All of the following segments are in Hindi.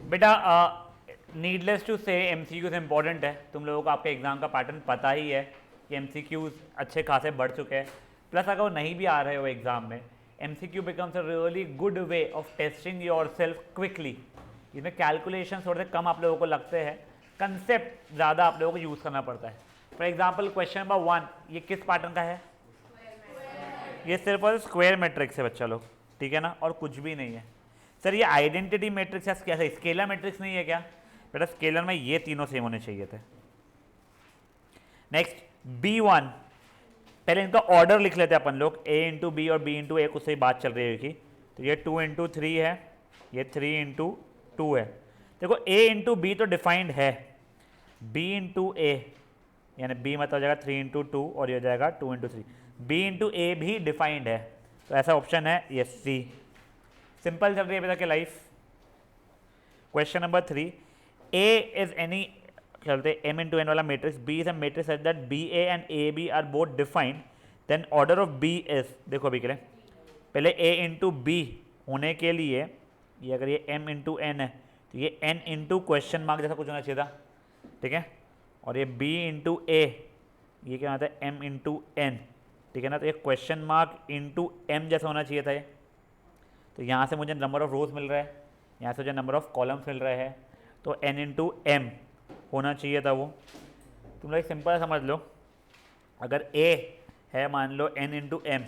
बेटा नीडलेस टू से एमसीक्यूज इंपॉर्टेंट है, तुम लोगों को आपके एग्जाम का पैटर्न पता ही है कि एमसीक्यूज अच्छे खासे बढ़ चुके हैं। प्लस अगर वो नहीं भी आ रहे हो एग्जाम में, MCQ becomes a really good way of testing your self quickly. इसमें कैलकुलेशन थोड़े से कम आप लोगों को लगते हैं, कंसेप्ट ज़्यादा आप लोगों को यूज़ करना पड़ता है। फॉर एग्जाम्पल क्वेश्चन नंबर 1 ये किस पैटर्न का है? ये सिर्फ और स्क्वायर मैट्रिक्स है बच्चा लोग, ठीक है ना, और कुछ भी नहीं है। सर ये आइडेंटिटी मैट्रिक्स है, कैसे स्केलर मैट्रिक्स नहीं है क्या? बेटा स्केलर में ये तीनों सेम होने चाहिए थे। नेक्स्ट B1, पहले इनका ऑर्डर लिख लेते हैं अपन लोग, A इंटू बी और B इंटू ए, उससे ही बात चल रही है कि तो ये 2 इंटू 3 है, ये 3 इंटू 2 है। देखो A इंटू बी तो डिफाइंड है, B इंटू ए यानी B मतलब हो जाएगा 3 इंटू 2 और ये हो जाएगा 2 इंटू 3। B इंटू ए भी डिफाइंड है, तो ऐसा ऑप्शन है ये C। सिंपल चल रही है बेटा के life. Question number 3, A is any चलते M इंटू एन वाला matrix, B is a matrix at that BA and AB are both defined, then order of B is, देखो अभी के लिए पहले A इंटू बी होने के लिए ये अगर ये M इंटू एन है तो ये N इंटू क्वेश्चन मार्क जैसा कुछ होना चाहिए था, ठीक है, और ये B इंटू ए ये क्या होता है M इंटू एन, ठीक है ना, तो ये क्वेश्चन मार्क इंटू M जैसा होना चाहिए था ये। तो यहाँ से मुझे नंबर ऑफ रोज मिल रहा है, यहाँ से मुझे नंबर ऑफ कॉलम्स मिल रहे हैं, तो N इंटू एम होना चाहिए था वो। तुम लोग सिंपल समझ लो, अगर A है मान लो N इंटू एम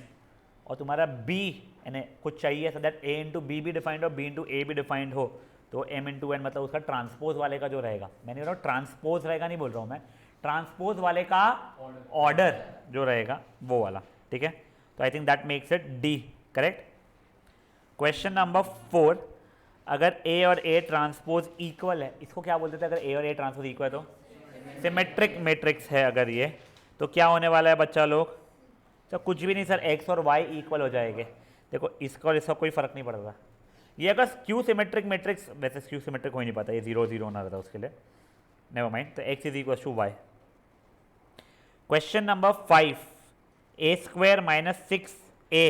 और तुम्हारा B यानी कुछ चाहिए so that A into B भी डिफाइंड हो, B इंटू ए भी डिफाइंड हो, तो M इंटू एन मतलब उसका ट्रांसपोज वाले का जो रहेगा, मैंने बोला ट्रांसपोज रहेगा नहीं बोल रहा हूँ मैं, ट्रांसपोज वाले का ऑर्डर जो रहेगा वो वाला, ठीक है। तो I think that makes it D correct. Question number 4, अगर A और A ट्रांसपोज इक्वल है, इसको क्या बोलते थे अगर A और A ट्रांसपोज इक्वल है तो? सिमेट्रिक मैट्रिक्स है अगर ये, तो क्या होने वाला है बच्चा लोग? तो कुछ भी नहीं सर, X और Y इक्वल हो जाएंगे। देखो इसका और इसका कोई फर्क नहीं पड़ता। ये अगर स्क्यू सिमेट्रिक मैट्रिक्स, वैसे स्क्यू सिमेट्रिक हो ही नहीं पाता, ये 0 0 होना रहता उसके लिए, नेवर माइंड, तो X is equal to Y। Question number 5, A square minus 6A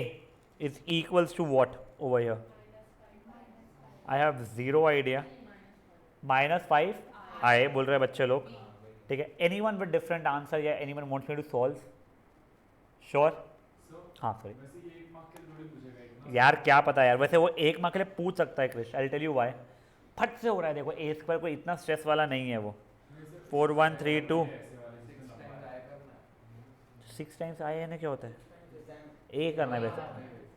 is equals to what over here? I have zero idea. -5 आए बोल रहे हैं बच्चे लोग, ठीक है। Any one with different answer या any one wants me to solve? Sure? हाँ सॉरी यार, क्या पता यार, वैसे वो एक मार्क के लिए पूछ सकता है Krish, I tell you why. फट से हो रहा है, देखो A स्क्वायर कोई इतना स्ट्रेस वाला नहीं है वो। 4 1 3 2 6 टाइम्स आए ना, क्या होता है A करना है वैसे,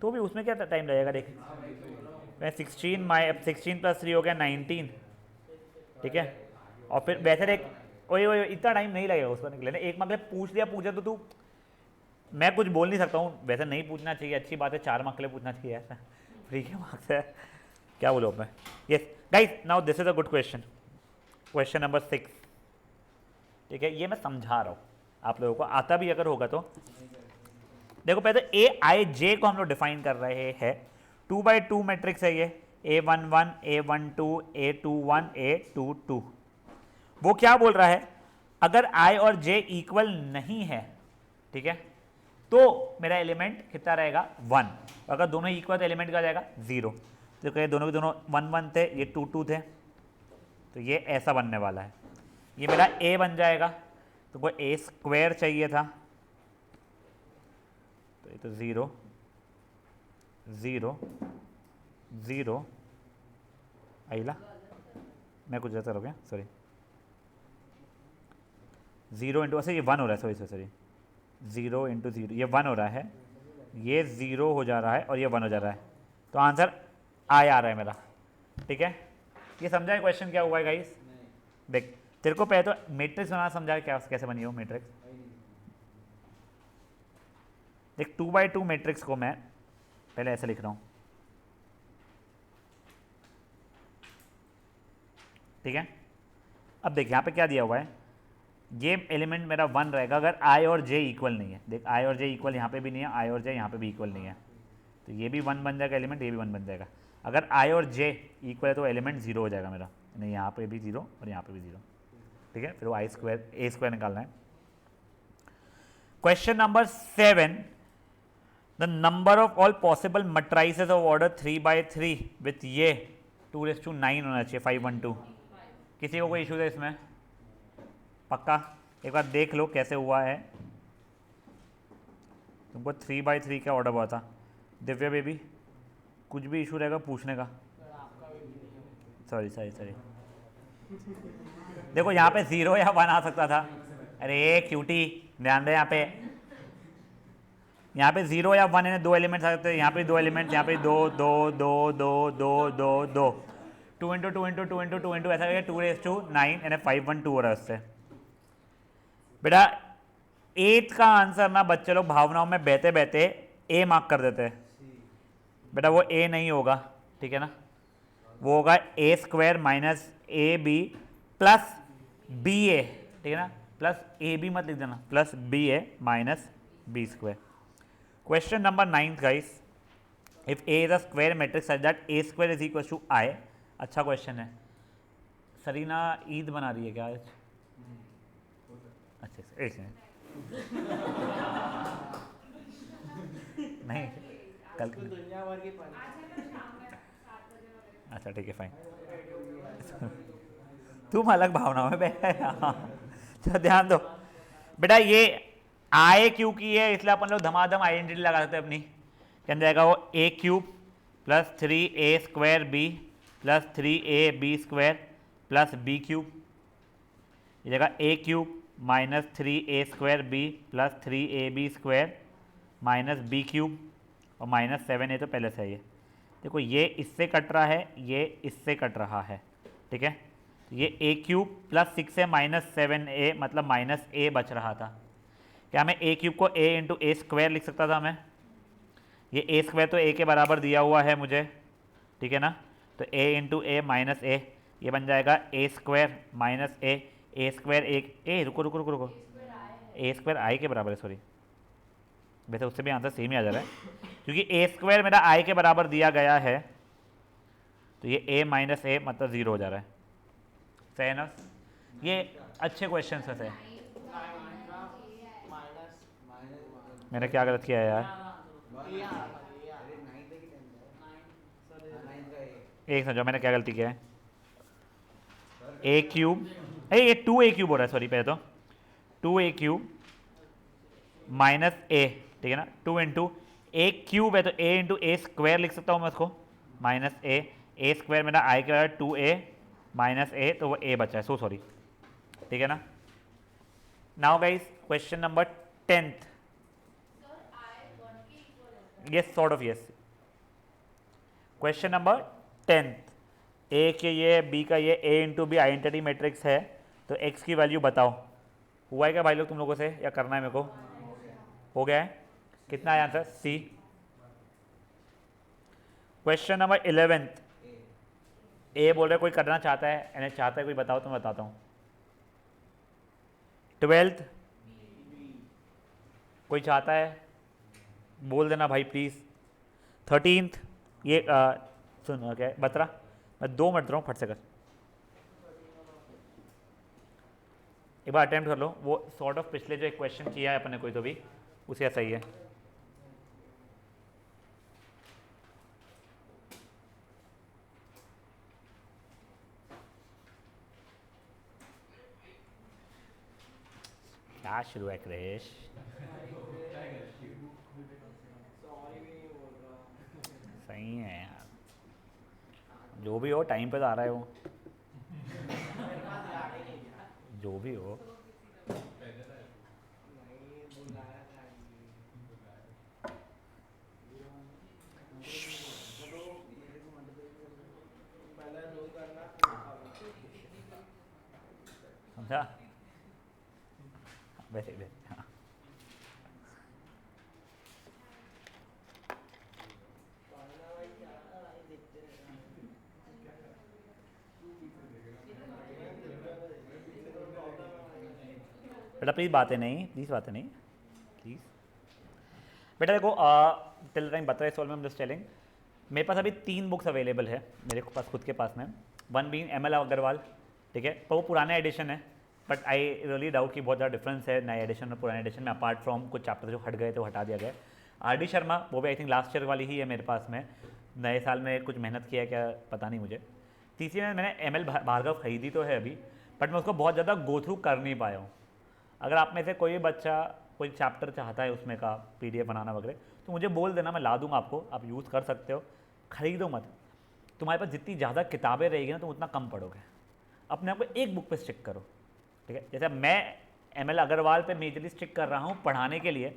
तो भी उसमें क्या टाइम लगेगा देख, 16 प्लस 3 हो गया 19, ठीक है। और फिर वैसे देख वही इतना टाइम नहीं लगेगा उसको निकले, एक मार्क पूछ लिया, पूछा तो तू, मैं कुछ बोल नहीं सकता हूँ, वैसे नहीं पूछना चाहिए, अच्छी बात है, 4 मार्क के लिए पूछना चाहिए ऐसा, फ्री के मार्क्स है, क्या बोलो मैं। Yes guys, now this is a good question, question number 6, ठीक है, ये मैं समझा रहा हूँ आप लोगों को, आता भी अगर होगा तो। देखो पहले तो AIJ को हम लोग डिफाइन कर रहे हैं, 2x2 मैट्रिक्स है ये, A11 A12 A21 A22। वो क्या बोल रहा है, अगर I और J इक्वल नहीं है, ठीक है, तो मेरा एलिमेंट कितना रहेगा 1, अगर दोनों इक्वल तो एलिमेंट क्या जाएगा 0। तो कहे दोनों के दोनों 1 1 थे, ये 2 2 थे, तो ये ऐसा बनने वाला है, ये मेरा A बन जाएगा, तो कोई A स्क्वायर चाहिए था, तो ये तो 0 0 0 आइला, मैं कुछ ऐसा हो गया सॉरी, 0 इंटू, अच्छा ये 1 हो रहा है, सॉरी 0 इंटू 0, ये 1 हो रहा है, ये 0 हो जा रहा है और ये 1 हो जा रहा है, तो आंसर आ रहा है मेरा, ठीक है। ये समझा है क्वेश्चन क्या हुआ है गाइस? देख तेरे को पहले तो मैट्रिक्स बनाना समझा, क्या कैसे बनी हो मैट्रिक्स। देख 2x2 मैट्रिक्स को मैं पहले ऐसे लिख रहा हूँ, ठीक है। अब देख यहाँ पे क्या दिया हुआ है, ये एलिमेंट मेरा 1 रहेगा अगर I और J इक्वल नहीं है, देख I और J इक्वल यहाँ पे भी नहीं है, I और J यहाँ पे भी इक्वल नहीं है, तो ये भी 1 बन जाएगा एलिमेंट, ये भी 1 बन जाएगा। अगर I और J इक्वल है तो एलिमेंट 0 हो जाएगा मेरा, नहीं यहाँ पे भी 0 और यहाँ पे भी 0, ठीक है। फिर वो A स्क्वायर निकालना है। Question number 7, the number of all possible matrices of order 3 by 3 with ये 2⁹ होना चाहिए 512। किसी को कोई इशू है इसमें? पक्का? एक बार देख लो कैसे हुआ है। तुमको 3/3 का ऑर्डर हुआ था। दिव्या बेबी कुछ भी इशू रहेगा पूछने का। Sorry sorry sorry. देखो यहाँ पे 0 या 1 आ सकता था। अरे क्यूटी ध्यान दे, यहाँ पे 0 या 1 है, 2 एलिमेंट्स आ सकते हैं। यहाँ पे 2 एलिमेंट्स, यहाँ पे 2 2 2 2 2 2 2 2 इंटू 2 इंटू 2 इंटू 2 इंटू ऐसा करके 2⁹9 यानी 512 हो रहा है उससे। बेटा 8 का आंसर ना बच्चे लोग भावनाओं में बहते बहते ए मार्क कर देते हैं। बेटा वो ए नहीं होगा, ठीक है ना, वो होगा a² minus A B plus B A, ठीक है ना, प्लस ए बी मत लिख देना, plus B A minus b²। Question number 9 guys, if a is a square matrix such that a² is equal to i। अच्छा क्वेश्चन है। सरीना ईद बना रही है क्या आज? अच्छा एक मिनट नहीं कल अच्छा ठीक है फाइन। तुम अलग भावनाओं में बैठे तो ध्यान दो बेटा, ये आए क्यू की है इसलिए अपन लोग धमाधम आइडेंटिटी लगा सकते हैं अपनी। क्या जाएगा वो a³ plus 3a² b plus 3ab² plus b³ ये जगह a³ minus 3a² b plus 3ab² minus b³ और माइनस 7a तो पहले से है। ये देखो ये इससे कट रहा है, ये इससे कट रहा है, ठीक है। ये a³ plus 6a minus 7a मतलब माइनस a बच रहा था। क्या मैं a³ को a इंटू a² लिख सकता था मैं? ये a² तो a के बराबर दिया हुआ है मुझे, ठीक है ना, तो a into A minus a ये बन जाएगा a² माइनस a² एक ए रुको रुको रुको रुको a² i के बराबर है, सॉरी वैसे उससे भी आंसर सेम ही आ जा रहा है क्योंकि a² मेरा i के बराबर दिया गया है, तो ये a माइनस a मतलब 0 हो जा रहा है। सही है ना? ये अच्छे क्वेश्चन है। मैंने क्या गलत किया है यार? एक समझो मैंने क्या गलती किया है। a³ ये 2a³ हो रहा है, सॉरी पहले तो 2a³ माइनस a, ठीक है ना, 2 इंटू a³ है तो a इंटू a² लिख सकता हूँ मैं उसको, माइनस a² मेरा i के बराबर 2a माइनस a तो वो a बचा है, सो सॉरी, ठीक है ना। Now guys question number 10th, yes sort of yes। Question number 10th, a के ये b का ये a into B identity matrix है, तो x की वैल्यू बताओ। हुआ है क्या भाई लोग तुम लोगों से, या करना है मेरे को? हो गया है? कितना है answer? C. Question number 11th, a बोल रहे कोई करना चाहता है, यानी चाहता है कोई, बताओ तो मैं बताता हूँ। 12th कोई चाहता है बोल देना भाई प्लीज़। 13th ये सुन क्या बतरा, मैं 2 मिनट रहा हूँ फट से कर, एक बार अटेम्प्ट कर लो। वो सॉर्ट ऑफ पिछले जो एक क्वेश्चन किया है अपने कोई तो भी उसे सही है। क्या शुरू है क्रेश? सही है यार, जो भी हो टाइम पे तो आ रहा है वो, जो भी हो। समझा? वैसे हाँ। बेटा प्लीज़ बातें नहीं, प्लीज़ बातें नहीं, प्लीज़। बेटा देखो टिल टाइम बता रहे सॉल्व में जस्ट टेलिंग, मेरे पास अभी 3 बुक्स अवेलेबल है मेरे पास खुद के पास में। वन बीइंग ML अग्रवाल, ठीक है, पर वो पुराना एडिशन है, बट आई रियली डाउट कि बहुत ज़्यादा डिफरेंस है नए एडिशन और पुराने एडिशन में, अपार्ट फ्रॉम कुछ चैप्टर जो हट गए थे वो हटा दिया गया। RD शर्मा वो भी आई थिंक लास्ट ईयर वाली ही है मेरे पास में, नए साल में कुछ मेहनत किया क्या पता नहीं मुझे। तीसरी में मैंने ML भार्गव खरीदी तो है अभी, बट मैं उसको बहुत ज़्यादा गो थ्रू कर नहीं पाया हूँ। अगर आप में से कोई बच्चा कोई चैप्टर चाहता है उसमें का PDF बनाना वगैरह, तो मुझे बोल देना, मैं ला दूंगा आपको, आप यूज़ कर सकते हो। खरीदो मत, तुम्हारे पास जितनी ज़्यादा किताबें रहेगी ना तुम उतना कम पढ़ोगे। अपने आप को एक बुक पे स्टिक करो, ठीक है। जैसे मैं ML अग्रवाल पे मेजरली स्टिक कर रहा हूँ पढ़ाने के लिए,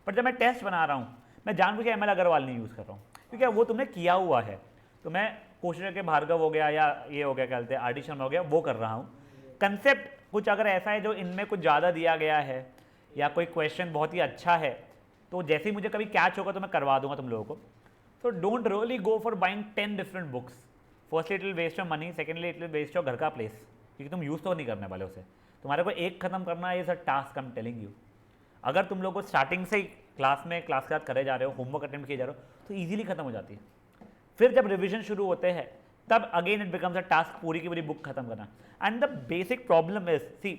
पर जब मैं टेस्ट बना रहा हूँ मैं जानबूझ के ML अग्रवाल नहीं यूज़ कर रहा हूँ, क्योंकि वो तुमने किया हुआ है। तो मैं कोशिश करके भार्गव हो गया या ये हो गया क्या कहते हैं RD शर्मा हो गया, वो कर रहा हूँ। कंसेप्ट कुछ अगर ऐसा है जो इनमें कुछ ज़्यादा दिया गया है या कोई क्वेश्चन बहुत ही अच्छा है, तो जैसे ही मुझे कभी कैच होगा तो मैं करवा दूंगा तुम लोगों को। तो don't really go for buying 10 different books. Firstly it will waste your money, secondly it will waste your घर का प्लेस, क्योंकि तुम यूज़ तो नहीं करने वाले उसे। तुम्हारे को एक खत्म करना है, is a task, I am telling you. अगर तुम लोग को स्टार्टिंग से ही क्लास के साथ करे जा रहे हो, होमवर्क अटेम्प्ट किए जा रहे हो, तो ईजिली खत्म हो जाती है। फिर जब रिविजन शुरू होते हैं तब again it becomes a task पूरी की पूरी बुक खत्म करना। And the basic problem is, see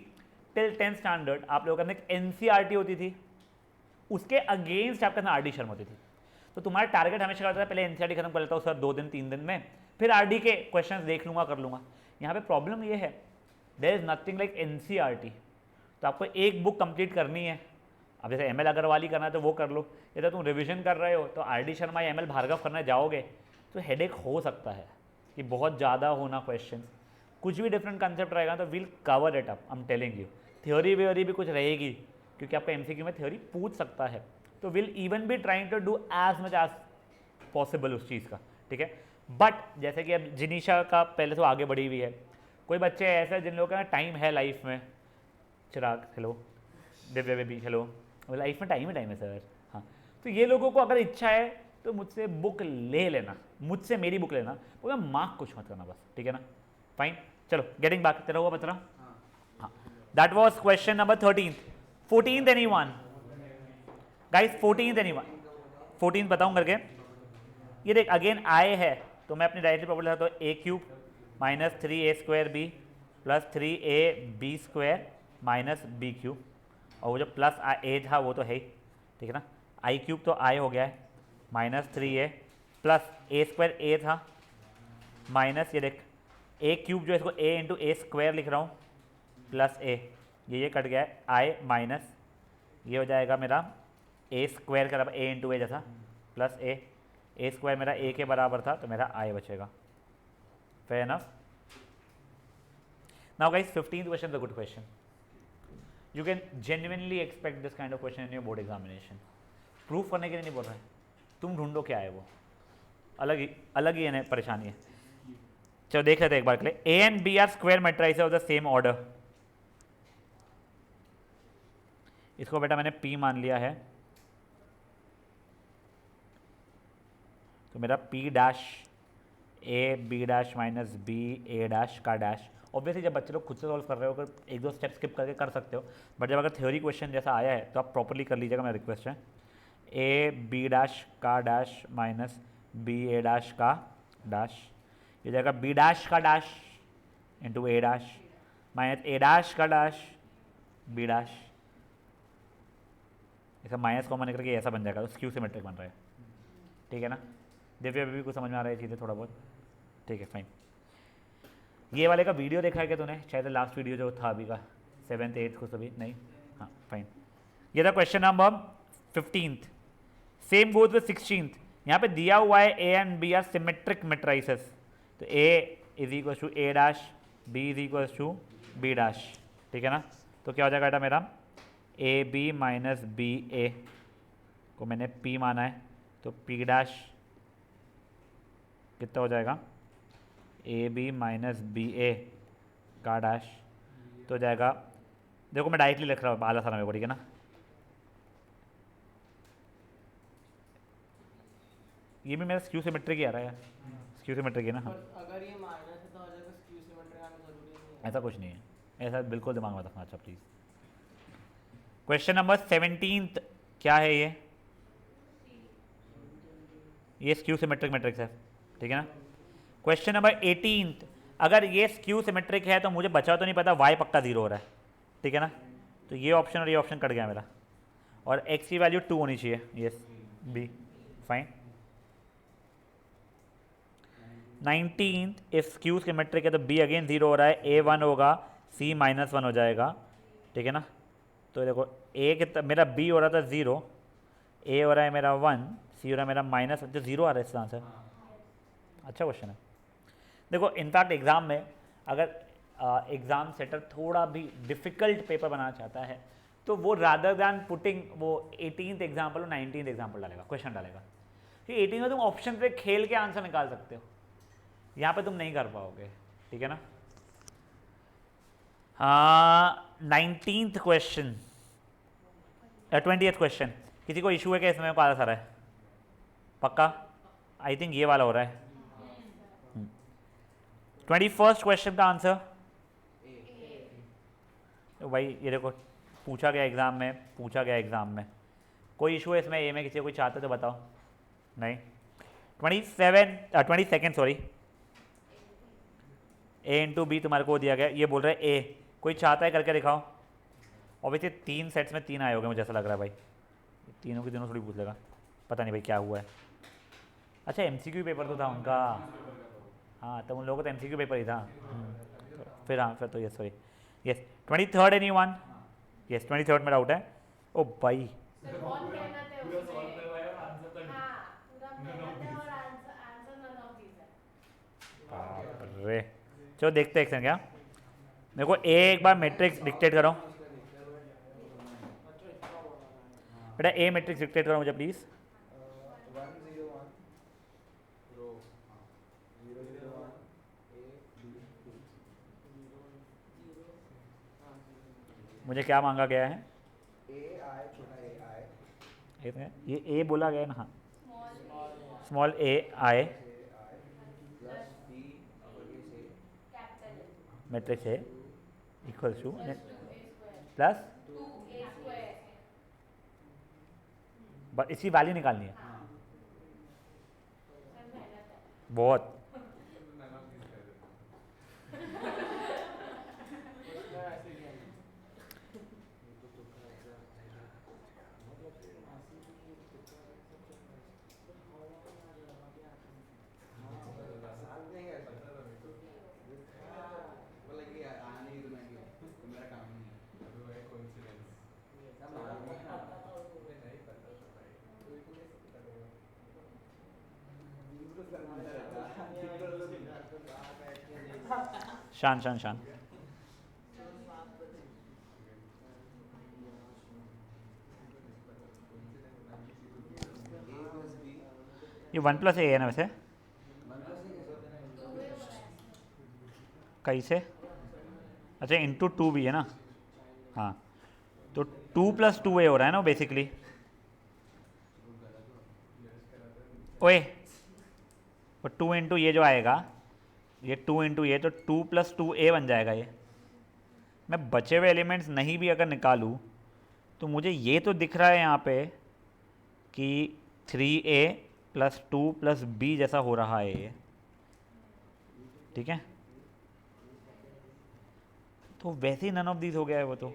till 10th standard आप लोगों के अंदर NCERT होती थी, उसके अगेंस्ट आपके अंदर RD शर्मा होती थी। तो तुम्हारा टारगेट हमेशा रहता था पहले NCERT खत्म कर लेता हूँ सर 2 दिन 3 दिन में, फिर RD के क्वेश्चंस देख लूँगा कर लूँगा। यहाँ पे प्रॉब्लम ये है, there is nothing like NCERT। तो आपको एक बुक कंप्लीट करनी है। अब जैसे ML अग्रवाल ही करना है तो वो कर लो, या तो तुम रिविजन कर रहे हो तो RD शर्मा या ML भार्गव करने जाओगे तो हेडेक हो सकता है कि बहुत ज़्यादा होना क्वेश्चंस, कुछ भी डिफरेंट कंसेप्ट रहेगा तो will cover it up, I am telling you. Theory व्योरी भी कुछ रहेगी, क्योंकि आपका MCQ में थ्योरी पूछ सकता है, तो will even be trying to do as much as possible उस चीज़ का, ठीक है। बट जैसे कि अब जिनीशा का पहले से आगे बढ़ी हुई है, कोई बच्चे ऐसे जिन लोगों का टाइम है लाइफ में, Chirag hello, Divya baby hello, life में टाइम है सर, हाँ। तो ये लोगों को अगर इच्छा है तो मुझसे बुक ले लेना, मुझसे मेरी बुक लेना, वो मार्क कुछ मत करना बस, ठीक है ना। फाइन, चलो गेटिंग बैक, तेरा हुआ बता। हाँ, that was question number 13th। 14th anyone guys, 14th anyone, 14th बताऊं करके। ये देख अगेन आए है, तो मैं अपनी डायरेक्टली प्रॉपर्टी लगाता हूँ, a cube minus 3a² b plus 3ab² minus b cube, और वो जो प्लस a था वो तो है ही, ठीक है ना। i क्यूब तो i हो गया है, minus 3a plus a² a था माइनस, ये देख a क्यूब जो है इसको a इंटू a² लिख रहा हूँ प्लस a, ये कट गया है i माइनस, ये हो जाएगा मेरा a² का a इंटू a जैसा प्लस a² मेरा a के बराबर था तो मेरा i बचेगा। Fair enough. Now guys 15th question is a good question, you can genuinely expect this kind of question in your board examination. Proof करने के लिए नहीं बोल रहा है, तुम ढूंढो क्या है वो, अलग ही है परेशानी है। चलो देख लेते हैं एक बार के लिए। A and B are square matrices of the same order, इसको बेटा मैंने P मान लिया है, तो मेरा P dash A B dash minus B A dash का डैश। ऑब्वियसली जब बच्चे लोग खुद से सॉल्व कर रहे हो, अगर एक दो स्टेप स्किप करके कर सकते हो, बट जब अगर थ्योरी क्वेश्चन जैसा आया है तो आप प्रॉपर्ली कर लीजिएगा, मेरा रिक्वेस्ट है। A B डैश का dash minus B A dash का डैश, ये जाएगा B डैश का dash into A dash minus A dash का डैश B डैश, ऐसा माइनस कॉमन निकल के ऐसा बन जाएगा, तो स्क्यू सिमेट्रिक बन रहा है, ठीक है ना। दिव्या भी कुछ समझ में आ रहा है चीज़ें थोड़ा बहुत, ठीक है फाइन। ये वाले का वीडियो देखा है क्या तूने, शायद लास्ट वीडियो जो था अभी का 7th 8th को सभी नहीं, हाँ फाइन। ये था question number 15th। Same goes with 16th। यहाँ पे दिया हुआ है A and B are symmetric matrices, तो A is equal to A dash, B is equal to B dash, ठीक है ना। तो क्या हो जाएगा बेटा मेरा AB माइनस BA को मैंने P माना है, तो P डैश कितना हो जाएगा AB माइनस BA का डैश, तो हो जाएगा, देखो मैं डायरेक्टली लिख रहा हूँ आला सारा मेरे को, ठीक है ना। ये भी मेरा स्क्यू सिमेट्रिक ही आ रहा है, स्क्यू सिमेट्रिक है ना। हाँ अगर ये माइनस है तो हो जाएगा स्क्यू सिमेट्रिक आना जरूरी नहीं है। ऐसा कुछ नहीं है, ऐसा बिल्कुल दिमाग में रखना। अच्छा प्लीज़, क्वेश्चन नंबर 17th क्या है ये स्क्यू सिमेट्रिक मैट्रिक्स है, ठीक है ना। क्वेश्चन नंबर 18th, अगर ये स्क्यू सिमेट्रिक है तो मुझे बचा तो नहीं पता y पक्का 0 हो रहा है, ठीक है ना। तो ये ऑप्शन और ये ऑप्शन कट गया मेरा, और x की वैल्यू 2 होनी चाहिए, yes B fine. 19th if skew symmetric है तो बी अगेन 0 हो रहा है, ए 1 होगा, सी -1 हो जाएगा, ठीक है ना। तो देखो ए कितना, मेरा बी हो रहा था 0, ए हो रहा है मेरा 1, सी हो रहा है मेरा -1, जो 0 आ रहा है इसका आंसर। अच्छा क्वेश्चन है। देखो इनफैक्ट एग्ज़ाम में अगर एग्ज़ाम सेटर थोड़ा भी डिफ़िकल्ट पेपर बनाना चाहता है तो वो रादर दैन पुटिंग वो 18th एग्जाम्पल और 19th एग्जाम्पल डालेगा, क्वेश्चन डालेगा कि 18 में तुम ऑप्शन पे खेल के आंसर निकाल सकते हो, यहाँ पे तुम नहीं कर पाओगे, ठीक है ना। 19th क्वेश्चन, 20th क्वेश्चन, किसी को इशू है क्या इसमें? काला सारा है पक्का? आई थिंक ये वाला हो रहा है। 21st क्वेश्चन का आंसर तो भाई ये देखो पूछा गया एग्ज़ाम में, कोई इशू है इसमें? ए में किसी को कोई चाहते तो बताओ। नहीं। 22nd सॉरी, ए इंटू बी तुम्हारे को दिया गया, ये बोल रहा है ए, कोई चाहता है करके दिखाओ। ऑब्वियसली 3 सेट्स में 3 आए होंगे मुझे ऐसा लग रहा है भाई, तीनों के तीनों थोड़ी पूछ लेगा, पता नहीं भाई क्या हुआ है। अच्छा MCQ पेपर तो था उनका, हाँ तो उन लोगों को तो MCQ पेपर ही था। फिर हाँ फिर तो yes sorry yes 23rd anyone? Yes 23rd में डाउट है। ओ भाई अरे चलो देखते हैं क्या। मेरे को एक बार मैट्रिक्स डिक्टेट करो बेटा, ए मैट्रिक्स डिक्टेट करो मुझे प्लीज़। 1 0 1 मुझे क्या मांगा गया है? ये ए बोला गया है ना, हाँ small A I matrix A equal two plus बस इसकी वैल्यू निकालनी है बहुत। शान शान शान ये 1 + a है ना वैसे, कैसे? अच्छा इंटू 2 भी है ना, हाँ तो 2 + 2a हो रहा है ना बेसिकली। ओए और 2 इंटू ये जो आएगा, ये 2 इंटू ये, तो 2 + 2a बन जाएगा ये। मैं बचे हुए एलिमेंट्स नहीं भी अगर निकालूँ तो मुझे ये तो दिख रहा है यहाँ पे कि 3a + 2 + b जैसा हो रहा है ये, ठीक है। तो वैसे ही नन ऑफ दीज हो गया है वो, तो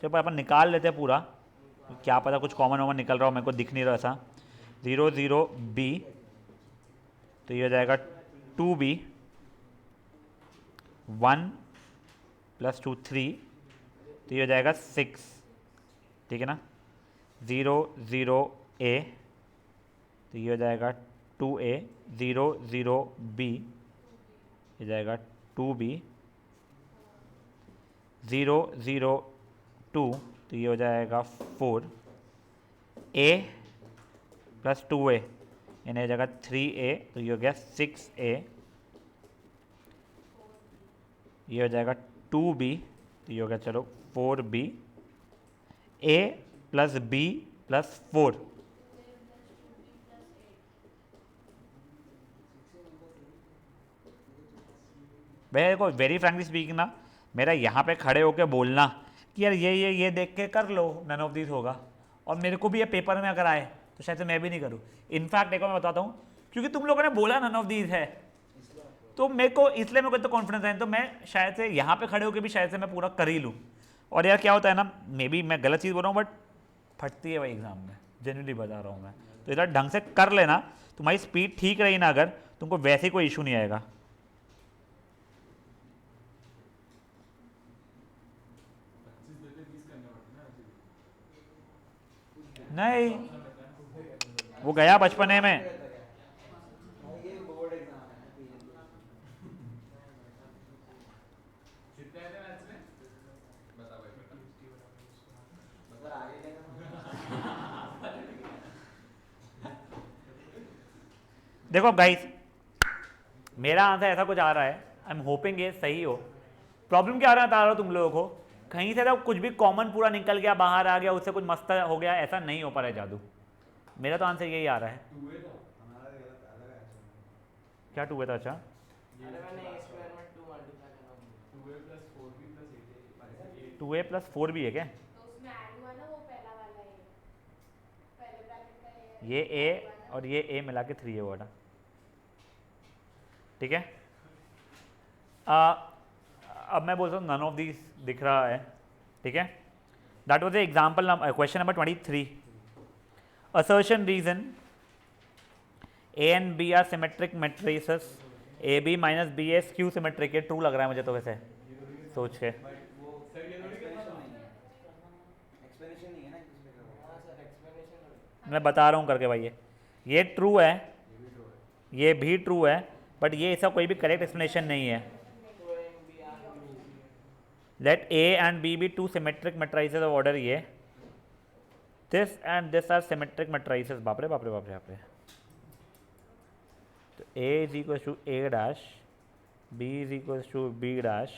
जब अपन निकाल लेते हैं पूरा, क्या पता कुछ कॉमन वॉमन निकल रहा हो, मेरे को दिख नहीं रहा ऐसा। 0 0 b तो ये हो जाएगा 2b, 1 + 2 3 तो ये हो जाएगा 6, ठीक है ना। 0 0 a तो ये हो जाएगा 2a, 0 0 b ये जाएगा 2b, 0 0 2 तो ये हो जाएगा 4, a + 2a यानी हो जाएगा 3a तो ये हो गया 6a, ये हो जाएगा 2b तो ये हो गया चलो 4b, a + b + 4 भैया देखो वेरी फ्रैंकली स्पीकिंग ना, मेरा यहाँ पे खड़े होकर बोलना कि यार ये देख के कर लो नन ऑफ दिस होगा, और मेरे को भी ये पेपर में अगर आए तो शायद से मैं भी नहीं करूँ। इनफैक्ट देखो मैं बताता हूँ, क्योंकि तुम लोगों ने बोला नन ऑफ दिस है तो मेरे को इसलिए मेरे को इतना कॉन्फिडेंस है, तो मैं शायद से यहाँ पे खड़े होकर भी शायद से मैं पूरा कर ही लूँ। और यार क्या होता है ना, मे बी मैं गलत चीज़ बोल रहा हूँ बट फटती है भाई एग्जाम में, जेन्युइनली बता रहा हूँ मैं। तो इधर ढंग से कर लेना, तुम्हारी स्पीड ठीक रही ना अगर, तुमको वैसे कोई इशू नहीं आएगा। नहीं, वो गया बचपने में। ये बोर्ड एग्जाम है कितने आए थे मैथ्स में? बता भाई बता। मतलब आगे लेना देखो अब गाइस, मेरा आंसर ऐसा कुछ आ रहा है, आई एम होपिंग ये सही हो। प्रॉब्लम क्या आ रहा है तुम लोगों को, कहीं से तो कुछ भी कॉमन पूरा निकल गया, बाहर आ गया, उससे कुछ मस्त हो गया, ऐसा नहीं हो पा रहा है जादू। मेरा तो आंसर यही आ रहा है। टू था हमारा गलत अलग है क्या 2 था? अच्छा, अरे मैंने a स्क्वायर में 2 मल्टीप्लाई करना 2a + 4b + 8a 2a + 4b है क्या? तो उसमें ऐड हुआ ना, वो पहला वाला है, पहले ब्रैकेट का ये a और ये a मिला के 3 है वाला, ठीक है। अब मैं बोलता हूँ नन ऑफ दीज दिख रहा है, ठीक है। That was the example, question number 23। Assertion reason a and b are symmetric matrices, ab minus b A skew symmetric. ये ट्रू लग रहा है मुझे तो वैसे सोच के। वो सर ये थोड़ी करना था। एक्सप्लेनेशन नहीं है ना किसी का। हां सर एक्सप्लेनेशन मैं बता रहा हूँ करके भाई, ये ट्रू है, ये भी ट्रू है, बट ये इसका कोई भी करेक्ट एक्सप्लेनेशन नहीं है। तो M B R let a and b be two symmetric matrices of order ये, this and this are symmetric matrices. बाप रे बाप रे बाप रे बाप रे। तो a is equal to a dash, b is equal to b dash,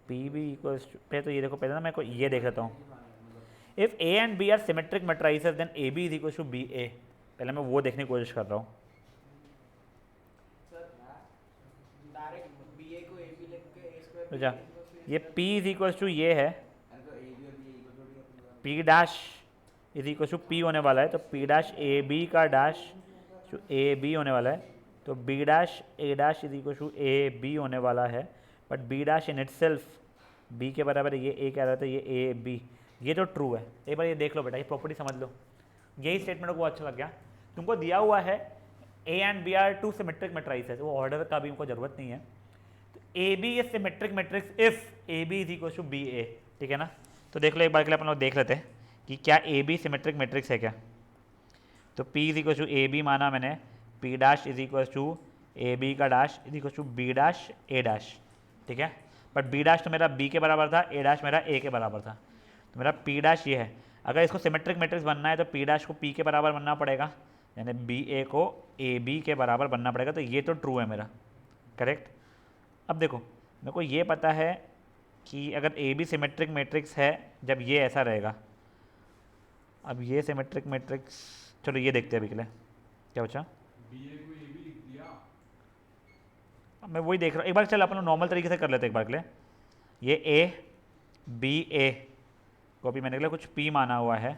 p भी इक्वल टू, पहले तो ये देखो, पहले ना मैं को ये देख लेता हूँ। If a and b are symmetric matrices then a b is equal to b a। पहले मैं वो देखने की कोशिश कर रहा हूँ। सर डायरेक्ट बीए को ए बी लिख के a स्क्वायर तो जा, ये p इज इक्वल टू ये है, अरे तो ए बी और B equal to p dash is equal to p होने वाला है, तो p डैश ए बी का डैश जो ए बी होने वाला है, तो b dash a dash is equal to A B होने वाला है। But b dash in itself b के बराबर है, ये a कह रहा था, ये ए बी, ये तो ट्रू है। एक बार ये देख लो बेटा, ये प्रॉपर्टी समझ लो, यही स्टेटमेंट को अच्छा लग गया। तुमको दिया हुआ है a and b are two symmetric matrices, वो ऑर्डर का भी उनको जरूरत नहीं है। तो A B is symmetric matrix if A B is equal to B A, ठीक है ना। तो देख लो एक बार के लिए अपन लोग देख लेते हैं कि क्या ए बी सिमेट्रिक मैट्रिक्स है क्या। तो p is equal to A B माना मैंने, p dash is equal to A B का dash is equal to B dash A dash, ठीक है। बट b डैश तो मेरा b के बराबर था, a डैश मेरा a के बराबर था, तो मेरा p डैश ये है। अगर इसको सिमेट्रिक मैट्रिक्स बनना है तो p डैश को p के बराबर बनना पड़ेगा, यानी बी ए को ए बी के बराबर बनना पड़ेगा। तो ये तो ट्रू है मेरा, करेक्ट। अब देखो मेरे को ये पता है कि अगर ए बी सिमेट्रिक मैट्रिक्स है जब ये ऐसा रहेगा। अब ये सिमेट्रिक मैट्रिक्स, चलो ये देखते हैं अभी के लिए क्या बचा। बीए को ए भी लिख दिया। अब मैं वही देख रहा हूँ, एक बार चल अपन नॉर्मल तरीके से कर लेते हैं एक बार के लिए। ये ए बी ए को भी मैंने के लिए कुछ पी माना हुआ है,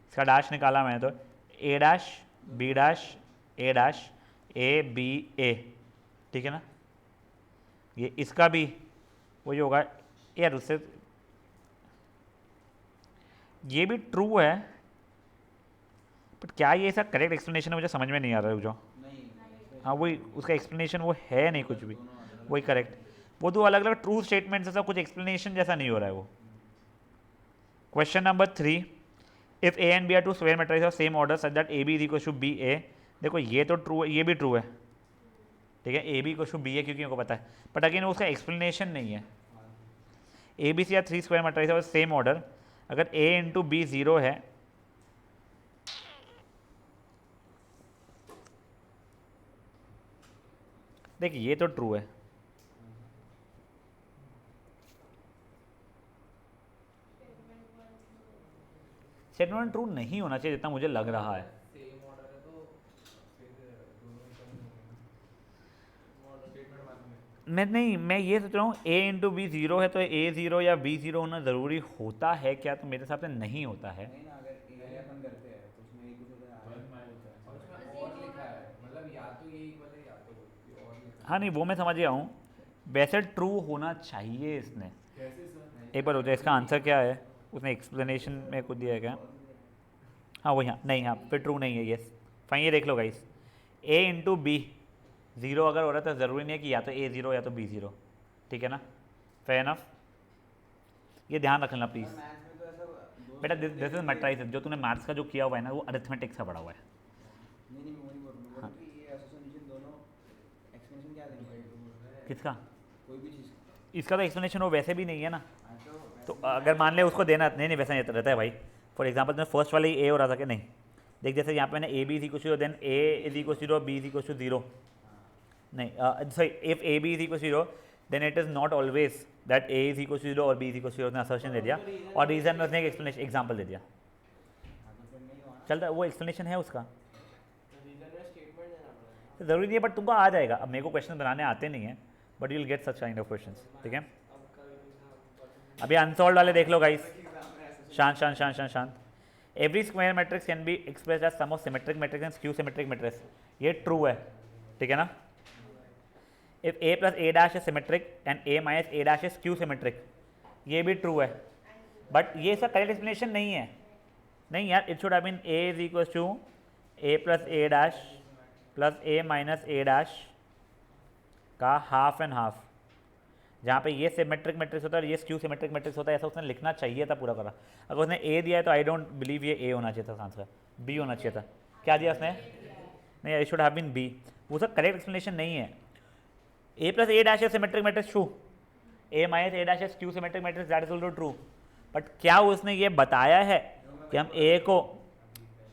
इसका डैश निकाला मैंने, तो A dash B dash A dash A B A, ठीक है ना। ये इसका भी वही होगा यार, उससे ये भी ट्रू है, बट क्या ये ऐसा करेक्ट एक्सप्लेनेशन है, मुझे समझ में नहीं आ रहा है जो। नहीं हाँ वही उसका एक्सप्लेनेशन वो है नहीं कुछ भी, वही करेक्ट, वो दो अलग अलग ट्रू स्टेटमेंट्स, ऐसा कुछ एक्सप्लेनेशन जैसा नहीं हो रहा है वो। Question number 3, if A and B are two square matrix of same order such that A B is equal to B A. देखो ये तो ट्रू है, ये भी ट्रू है, ठीक है, A B equal to B A क्योंकि उनको पता है, बट अगेन उसका एक्सप्लेनेशन नहीं है। A B C are 3 square matrix of same order, अगर ए इंटू बी 0 है, देखिए ये तो ट्रू है, स्टेटमेंट ट्रू नहीं होना चाहिए जितना मुझे लग रहा है। सेम ऑर्डर है तो फिर दोनों ही कम होंगे स्टेटमेंट मालूम है। मैं ये सोच रहा हूँ ए इंटू बी 0 है तो ए 0 या बी 0 होना ज़रूरी होता है क्या, तो मेरे हिसाब से नहीं होता है। नहीं ना, अगर ए अपन करते हैं तो उसमें एक कुछ होता है वन माइल होता है। और उसमें और लिखा है, मतलब या तो ये इक्वल है या तो ये और लिखा हाँ नहीं वो मैं समझ गया हूँ, वैसे ट्रू होना चाहिए इसने। कैसे सर? एक बार हो जाए, इसका आंसर क्या है, उसने एक्सप्लेनेशन में कुछ दिया है क्या। हाँ वही, हाँ नहीं, हाँ फिर ट्रू नहीं है, यस फाइन। ये देख लो guys, a into B zero अगर हो रहा है तो ज़रूरी नहीं है कि या तो a ज़ीरो या तो b ज़ीरो, ठीक है ना, फेयर इनफ। ये ध्यान रखना प्लीज़ मैथ्स में तो ऐसा बेटा, दिस इज मैट्राइसिस। जो तूने मैथ्स का जो किया हुआ है ना वो अरिथमेटिक से पढ़ा हुआ है। नहीं नहीं, मैं वही बोल रहा हूँ कि ये एसोसिएशन दोनों एक्सप्लेनेशन क्या देंगे किसका? कोई भी चीज़ इसका तो एक्सप्लेनेशन वो वैसे भी नहीं है ना। हाँ, तो अगर मान ले उसको देना, नहीं नहीं वैसा नहीं रहता है भाई। फॉर एग्जाम्पल तुम्हें फर्स्ट वाले ए हो रहा था कि नहीं, देख जैसे यहाँ पे मैंने A B is equal to then A is equal to B is equal to zero, नहीं sorry, if A B is equal to zero then it is not always that A is equal to zero और B is equal to zero. उसने असर्शन दे दिया और रीज़न में उसने एक एक्सप्लेनेशन एग्जाम्पल दे दिया, हाँ, तो फिर नहीं हुआ ना। चलता है, वो एक्सप्लेनेशन है उसका, रीजन में स्टेटमेंट देना पड़ेगा। तो ज़रूरी नहीं है, बट तुमको आ जाएगा। अब मेरे को क्वेश्चन बनाने आते नहीं हैं, but you will get such kind of question, ठीक है। अब कभी अभी अनसॉल्व वाले देख लो गाइस, शांत शांत शांत शांत शांत। Every square matrix can be expressed as sum of symmetric matrix and skew symmetric matrix, ये ट्रू है, ठीक है ना। If a plus A dash is symmetric and a minus A dash is skew symmetric, ये भी ट्रू है, बट ये इसका करेक्ट एक्सप्लेनेशन नहीं है। नहीं यार, it should have been a is equal to a plus A dash plus a minus A dash का हाफ एंड हाफ, जहाँ पे ये सिमेट्रिक मैट्रिक्स होता है और ये स्क्यू सिमेट्रिक मैट्रिक्स होता है, ऐसा उसने लिखना चाहिए था पूरा करा। अगर उसने ए दिया है तो आई डोंट बिलीव ये ए होना चाहिए था आंसर, बी होना चाहिए था। क्या दिया उसने? नहीं, it should have been B. वो उसका करेक्ट एक्सप्लेनेशन नहीं है। A plus A dash symmetric matrix true, A minus A dash skew symmetric matrix that is also true, but क्या उसने ये बताया है कि हम ए को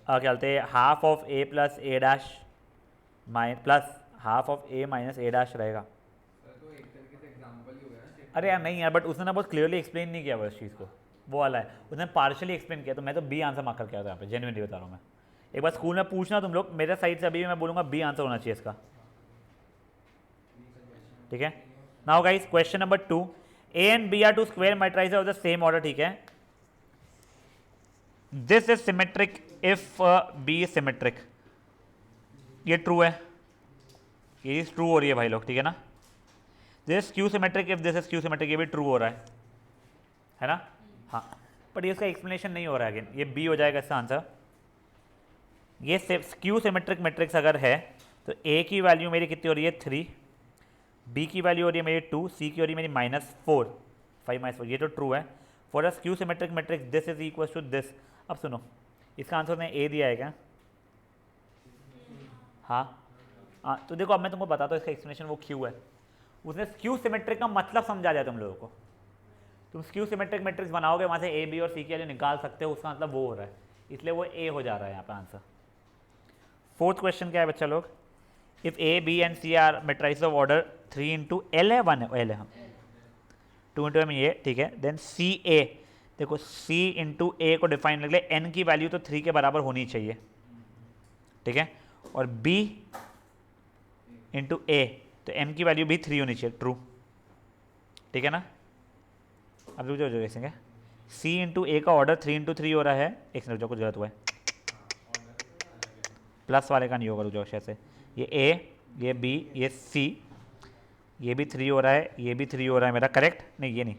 क्या बोलते हैं half of A plus A dash plus half of A minus A dash रहेगा? तो एक तरीके से एग्जांपल ही हो गया ना। अरे यार नहीं यार, बट उसने ना बहुत क्लियरली एक्सप्लेन नहीं किया हुआ इस चीज़ को, वो वाला है, उसने पार्शली एक्सप्लेन किया। तो मैं तो बी आंसर मार्क करके आया था यहाँ पे, जेन्युइनली बता रहा हूँ मैं। एक बार स्कूल में पूछना तुम लोग, मेरे साइड से अभी भी मैं बोलूँगा बी आंसर होना चाहिए इसका, ठीक है। Now guys question number 2, A and B are two square matrices of the same order, ठीक है। This is symmetric if B is symmetric, ये ट्रू है, ये ट्रू हो रही है भाई लोग, ठीक है ना। This skew symmetric if this is skew symmetric, ये भी ट्रू हो रहा है ना, हाँ, बट ये इसका एक्सप्लेनेशन नहीं हो रहा है अगेन, ये बी हो जाएगा इसका आंसर। ये स्क्यू सिमेट्रिक मैट्रिक्स अगर है तो ए की वैल्यू मेरी कितनी हो रही है 3, बी की वैल्यू हो रही है मेरी 2, सी की हो रही है मेरी -4, 5 -4, ये तो ट्रू है। For a skew symmetric matrix this is equal to this. अब सुनो, इसका आंसर ने ए दिया है क्या? हाँ, तो देखो अब मैं तुमको बताता हूँ इसका एक्सप्लेनेशन वो क्यों है। उसने स्क्यू सिमेट्रिक का मतलब समझा दिया तुम लोगों को। तुम स्क्यू सिमेट्रिक मैट्रिक्स बनाओगे, वहाँ से ए बी और सी की वैल्यू निकाल सकते हो, उसका मतलब वो हो रहा है, इसलिए वो ए हो जा रहा है यहाँ पर आंसर। फोर्थ क्वेश्चन क्या है बच्चा लोग? If A B and C are matrices of order 3 into L है, 1 है, एल है, हम 2 इंटू एम ये, ठीक है। देन सी ए, देखो सी इंटू ए को डिफाइन कर ले, एन की वैल्यू तो 3 के बराबर होनी चाहिए, ठीक है, और बी इंटू ए तो एम की वैल्यू भी 3 होनी चाहिए, ट्रू, ठीक है ना। अब रुक जाओ देखेंगे, सी इंटू ए का ऑर्डर 3 इंटू 3 हो रहा है, एक मिनट, कुछ गलत हुआ है, प्लस वाले का नहीं होगा, रुक जाओ ऐसे, ये ए, ये बी, ये सी, ये भी 3 हो रहा है, ये भी 3 हो रहा है मेरा, करेक्ट? नहीं ये नहीं,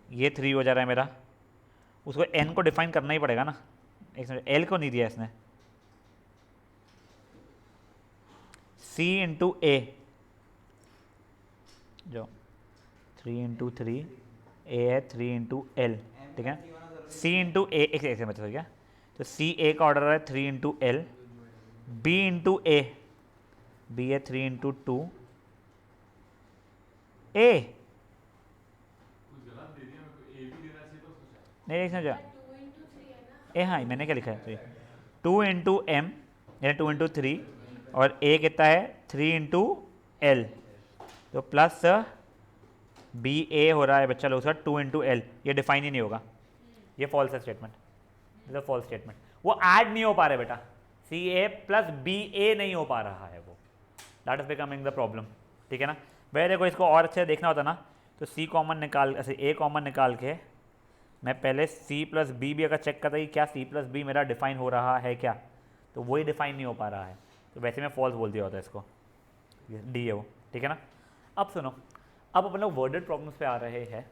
ये 3 हो जा रहा है मेरा, उसको एन को डिफाइन करना ही पड़ेगा ना। एक मिनट, एल को नहीं दिया इसने, सी इंटू ए जो 3 इंटू 3, ए है 3 इंटू एल, ठीक है। सी इंटू ए, एक से मतलब क्या, तो सी ए का ऑर्डर है 3 इंटू एल, बी इंटू ए, बी है 3 इंटू 2, ए नहीं एक समझा, 2 into 3 है ना। ए हाँ मैंने क्या लिखा है, 2 इंटू एम यानी 2 इंटू 3, और ए कितना है 3 इंटू एल, तो प्लस बी ए हो रहा है बच्चा लोग उसका 2 इंटू एल, ये डिफाइन ही नहीं होगा, ये फॉल्स है स्टेटमेंट, ये फॉल्स स्टेटमेंट, वो ऐड नहीं हो पा रहे बेटा, सी ए प्लस बी ए नहीं हो पा रहा है वो, that is becoming the problem, ठीक है ना। वह देखो इसको और अच्छे देखना होता ना तो सी कॉमन निकाल, ऐसे ए कॉमन निकाल के मैं पहले सी प्लस बी भी अगर चेक करता कि क्या सी प्लस बी मेरा डिफाइन हो रहा है क्या, तो वही डिफाइन नहीं हो पा रहा है, तो वैसे मैं फॉल्स बोल दिया होता है इसको, डी है वो, ठीक है ना। अब सुनो, अब अपन लोग वर्डेड प्रॉब्लम्स पे आ रहे हैं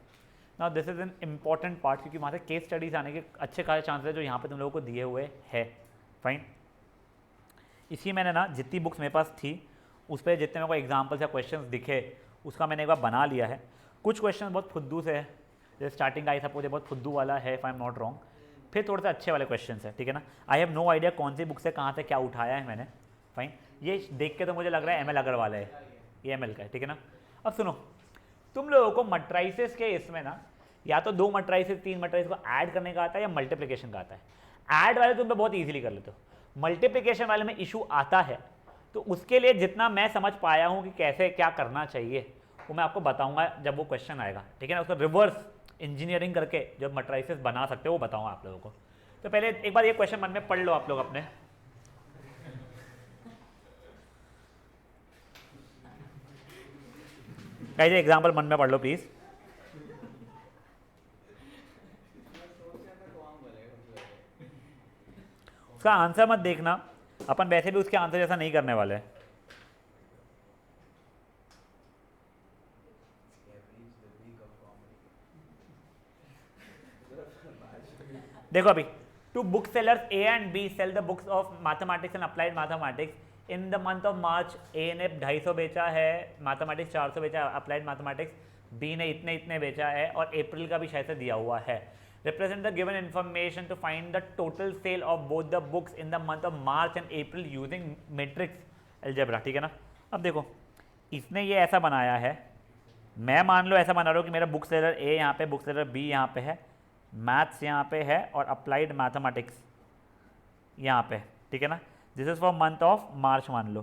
now this is an important part, क्योंकि वहाँ से केस स्टडीज आने के अच्छे खासे चांसेस है जो यहाँ पे तुम लोगों को दिए हुए है। फाइन, इसी मैंने ना जितनी बुक्स मेरे पास थी उस पर जितने मेरे को एग्जाम्पल्स या क्वेश्चंस दिखे उसका मैंने एक बार बना लिया है। कुछ क्वेश्चन बहुत फुद्दू से है, जैसे स्टार्टिंग का आई सपोज बहुत फुद्दू वाला है if I am not wrong, फिर थोड़े से अच्छे वाले क्वेश्चन है, ठीक है ना। आई हैव नो आइडिया कौन सी बुक से कहाँ से क्या उठाया है मैंने। फाइन, ये देख के तो मुझे लग रहा है ML अग्रवाल है, ये ML का है, ठीक है ना। अब सुनो, तुम लोगों को मट्राइसिस के इसमें ना या तो 2 मट्राइसिस 3 मट्राइसिस को ऐड करने का आता है या मल्टीप्लिकेशन का आता है। ऐड वाले तुम तो बहुत ईजिली कर लेते हो, मल्टीप्लिकेशन वाले में इशू आता है। तो उसके लिए जितना मैं समझ पाया हूँ कि कैसे क्या करना चाहिए वो मैं आपको बताऊंगा जब वो क्वेश्चन आएगा, ठीक है ना। उसको रिवर्स इंजीनियरिंग करके जब मट्राइसिस बना सकते हो वो बताऊंगा आप लोगों को। तो पहले एक बार ये क्वेश्चन मन में पढ़ लो आप लोग अपने। कई एग्जाम्पल मन में पढ़ लो प्लीज। उसका आंसर मत देखना, अपन वैसे भी उसके आंसर जैसा नहीं करने वाले हैं। देखो अभी, two book sellers A and B sell the books of mathematics and applied mathematics in the month of March. A ने 250 बेचा है, मैथमेटिक्स 400 बेचा है, अप्लाइड मैथमेटिक्स B ने इतने इतने बेचा है, और अप्रैल का भी शायद से दिया हुआ है। Represent the given information to find the total sale of both the books in the month of March and April using matrix algebra, ठीक है ना। अब देखो इसने ये ऐसा बनाया है, मैं मान लो ऐसा बना रहा हूँ कि मेरा बुक सेलर A यहाँ पे, बुक सेलर B यहाँ पे है, मैथ्स यहाँ पे है और अप्लाइड मैथमेटिक्स यहाँ पे, ठीक है ना। This is for month of मार्च मान लो।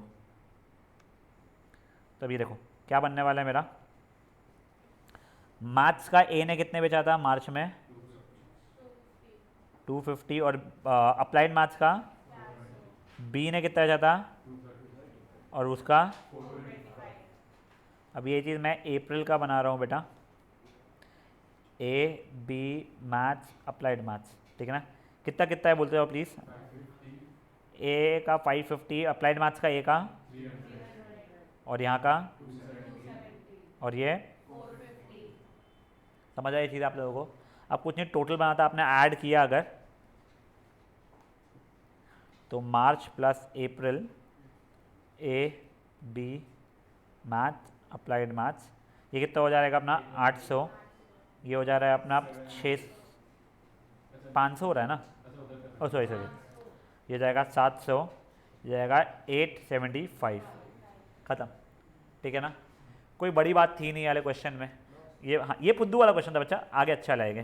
तो अभी देखो क्या बनने वाला है मेरा, मैथ्स का A ने कितने बेचा था मार्च में 250, और अप्लाइड मैथ्स का B ने कितना बेचा था और उसका। अब ये चीज़ मैं अप्रैल का बना रहा हूँ बेटा, A B maths applied maths, ठीक है ना। कितना कितना है बोलते हो प्लीज़। A का 550, अप्लाइड मैथ्स का A का और यहाँ का और ये 450। समझ आया ये चीज़ आप लोगों को। अब कुछ नहीं, टोटल बनाता आपने ऐड किया अगर तो March plus April A B math applied maths, ये कितना हो जाएगा अपना 800, ये हो जा रहा है अपना 500 हो रहा है ना, ओ सॉरी सॉरी, ये जाएगा 700, ये जाएगा 875, ख़त्म, ठीक है ना। कोई बड़ी बात थी नहीं वाले क्वेश्चन में, ये हाँ ये फुद्दू वाला क्वेश्चन था बच्चा, आगे अच्छा लगेगा,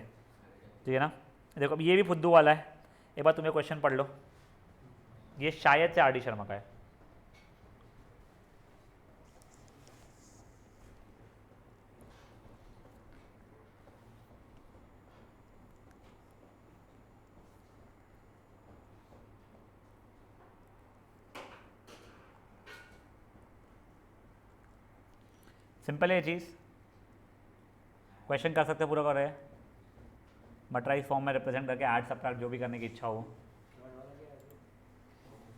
ठीक है ना। देखो अब ये भी फुद्दू वाला है, एक बार तुम्हें क्वेश्चन पढ़ लो, ये शायद से RD शर्मा का है। सिंपल है ये चीज़, क्वेश्चन कर सकते पूरा कर रहे हैं, मट्राइज फॉर्म में रिप्रेजेंट करके ऐड सबट्रैक्ट जो भी करने की इच्छा हो।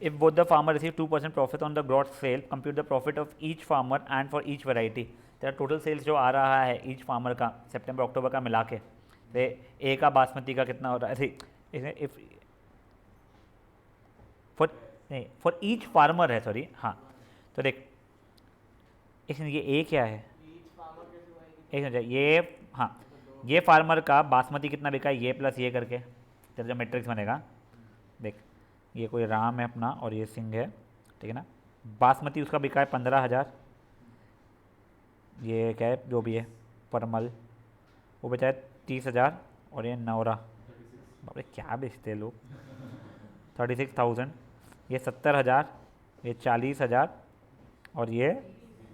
If both the farmer receive 2% profit on the gross sale, compute the profit of each farmer and for each variety. तेरा टोटल सेल्स जो आ रहा है ईच फार्मर का सितंबर अक्टूबर का मिला के, ए का बासमती का कितना हो रहा है, इफ फॉर ईच फार्मर है, सॉरी हाँ। तो देख इसमें ये ए क्या है, एक मिनट, ये हाँ ये फार्मर का बासमती कितना बिका है, ये प्लस ये करके तेरा जो मैट्रिक्स बनेगा। देख ये कोई राम है अपना और ये सिंह है, ठीक है ना। बासमती उसका बिका है 15,000, ये क्या है जो भी है परमल वो बेचा है 30,000, और ये नवरा बाप रे क्या बेचते हैं लोग 36,000, ये 70,000, ये 40,000 और ये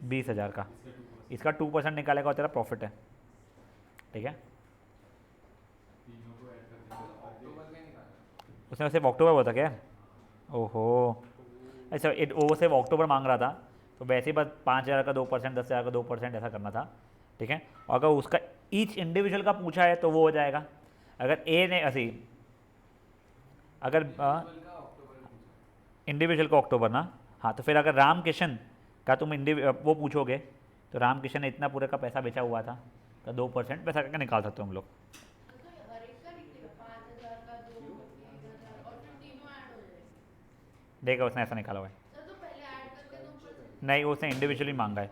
20,000 का, इसका 2% निकालेगा और तेरा प्रॉफिट है, ठीक है। उसने सिर्फ अक्टूबर बोला था क्या, ओहो अच्छा वो सिर्फ अक्टूबर मांग रहा था, तो वैसे ही बस 5,000 का 2%, 10,000 का 2% ऐसा करना था, ठीक है। और अगर उसका ईच इंडिविजुअल का पूछा है तो वो हो जाएगा, अगर ए ने ऐसी अगर इंडिविजुअल का अक्टूबर ना, हाँ तो फिर अगर राम किशन का तुम वो पूछोगे तो राम किशन ने इतना पूरे का पैसा बेचा हुआ था, का 2% वैसा करके निकाल सकते हो हम लोग। तो हर एक का निकलेगा 5,000 का 2,000 और फिर तीनों ऐड हो जाएंगे। देखा उसने ऐसा निकाला हुआ है। सर तो पहले ऐड करके 2% नहीं, उसने इंडिविजुअली मांगा है।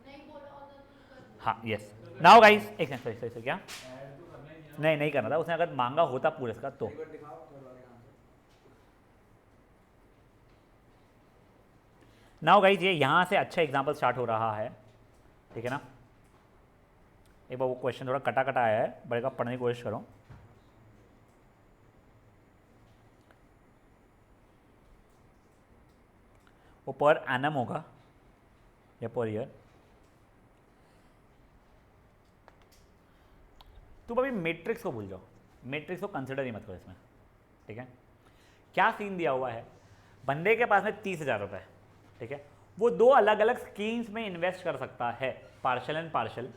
नहीं बोला होता तो कर हाँ यस। नाउ गाइस एक सेकंड, सही सही सही क्या? ऐड तो करना ही नहीं है ना। नहीं नहीं करना था उसने, अगर मांगा होता पूरे इसका तो। एक बार दिखाओ थर्ड वाले का आंसर। नाउ गाइस ये यहाँ से अच्छा एग्जाम्पल स्टार्ट हो रहा है, ठीक है ना? एक बार वो क्वेश्चन थोड़ा कटा कटा आया है, बड़े का पढ़ने की कोशिश करो। वो पर एनम होगा या पर ईयर। तुम अभी मैट्रिक्स को भूल जाओ, मैट्रिक्स को कंसिडर ही मत करो इसमें, ठीक है? क्या सीन दिया हुआ है, बंदे के पास में 30,000 रुपये है, ठीक है? वो दो अलग अलग स्कीम्स में इन्वेस्ट कर सकता है, partial and partial,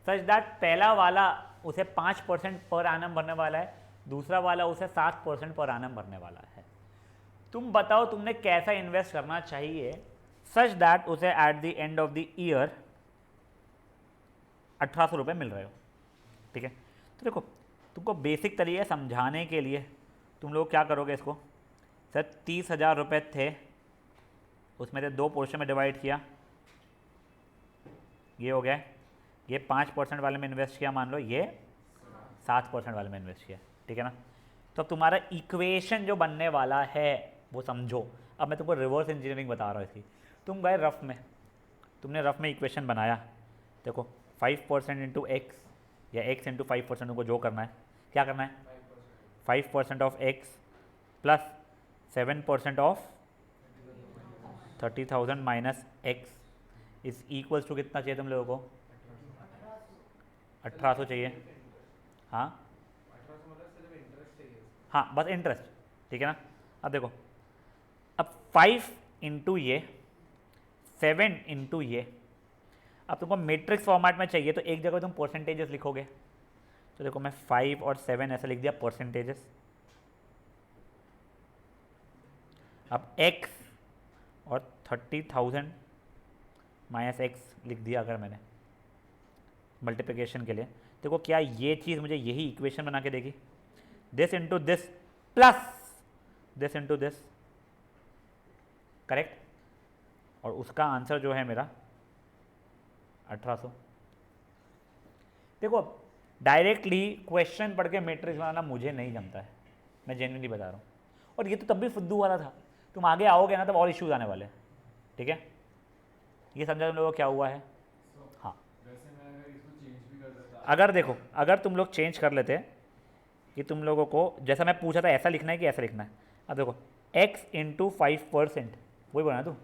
such that पहला वाला उसे 5% पर एनम भरने वाला है, दूसरा वाला उसे 7% पर एनम भरने वाला है। तुम बताओ तुमने कैसा इन्वेस्ट करना चाहिए सच दैट उसे at the end of the year 1,800 रुपये मिल रहे हो, ठीक है? तो देखो तुमको बेसिक तरीके समझाने के लिए तुम लोग क्या करोगे इसको, सर 30,000 रुपये थे, उसमें से 2 पोर्शन में डिवाइड किया, ये हो गया, ये 5% वाले में इन्वेस्ट किया, मान लो ये 7% वाले में इन्वेस्ट किया, ठीक है ना? तो अब तुम्हारा इक्वेशन जो बनने वाला है वो समझो। अब मैं तुमको रिवर्स इंजीनियरिंग बता रहा हूँ इसकी। तुम गए रफ में, तुमने रफ में इक्वेशन बनाया, देखो 5% इंटू एक्स या x इंटू 5% तुमको जो करना है, क्या करना है, 5% of x plus 7% of 30,000 minus x is equals to कितना चाहिए तुम लोगों को, 1,800 चाहिए। हाँ 1800 मतलब सिर्फ इंटरेस्ट चाहिए। हाँ बस इंटरेस्ट, ठीक है ना? अब देखो, अब 5 इंटू ये 7 इंटू ये, अब तुमको मैट्रिक्स फॉर्मेट में चाहिए तो एक जगह तुम परसेंटेजेस लिखोगे, तो देखो मैं 5 और 7 ऐसा लिख दिया परसेंटेजेस। अब x और 30,000 माइनस x लिख दिया अगर मैंने मल्टीप्लिकेशन के लिए, देखो क्या ये चीज़ मुझे यही इक्वेशन बना के देगी, this into this plus this into this, correct? और उसका आंसर जो है मेरा 1,800। देखो डायरेक्टली क्वेश्चन पढ़ के मैट्रिक्स बनाना मुझे नहीं जमता है, मैं जेन्युइनली बता रहा हूँ। और ये तो तब भी फुद्दू वाला था, तुम आगे आओगे ना तब और इश्यूज आने वाले हैं, ठीक है? ये समझा तुम लोगों को क्या हुआ है? हाँ वैसे मैं अगर इसको चेंज भी कर देता, अगर देखो, अगर तुम लोग चेंज कर लेते कि तुम लोगों को जैसा मैं पूछा था ऐसा लिखना है कि ऐसा लिखना है, अब देखो x इंटू 5% वही बोला ना तू,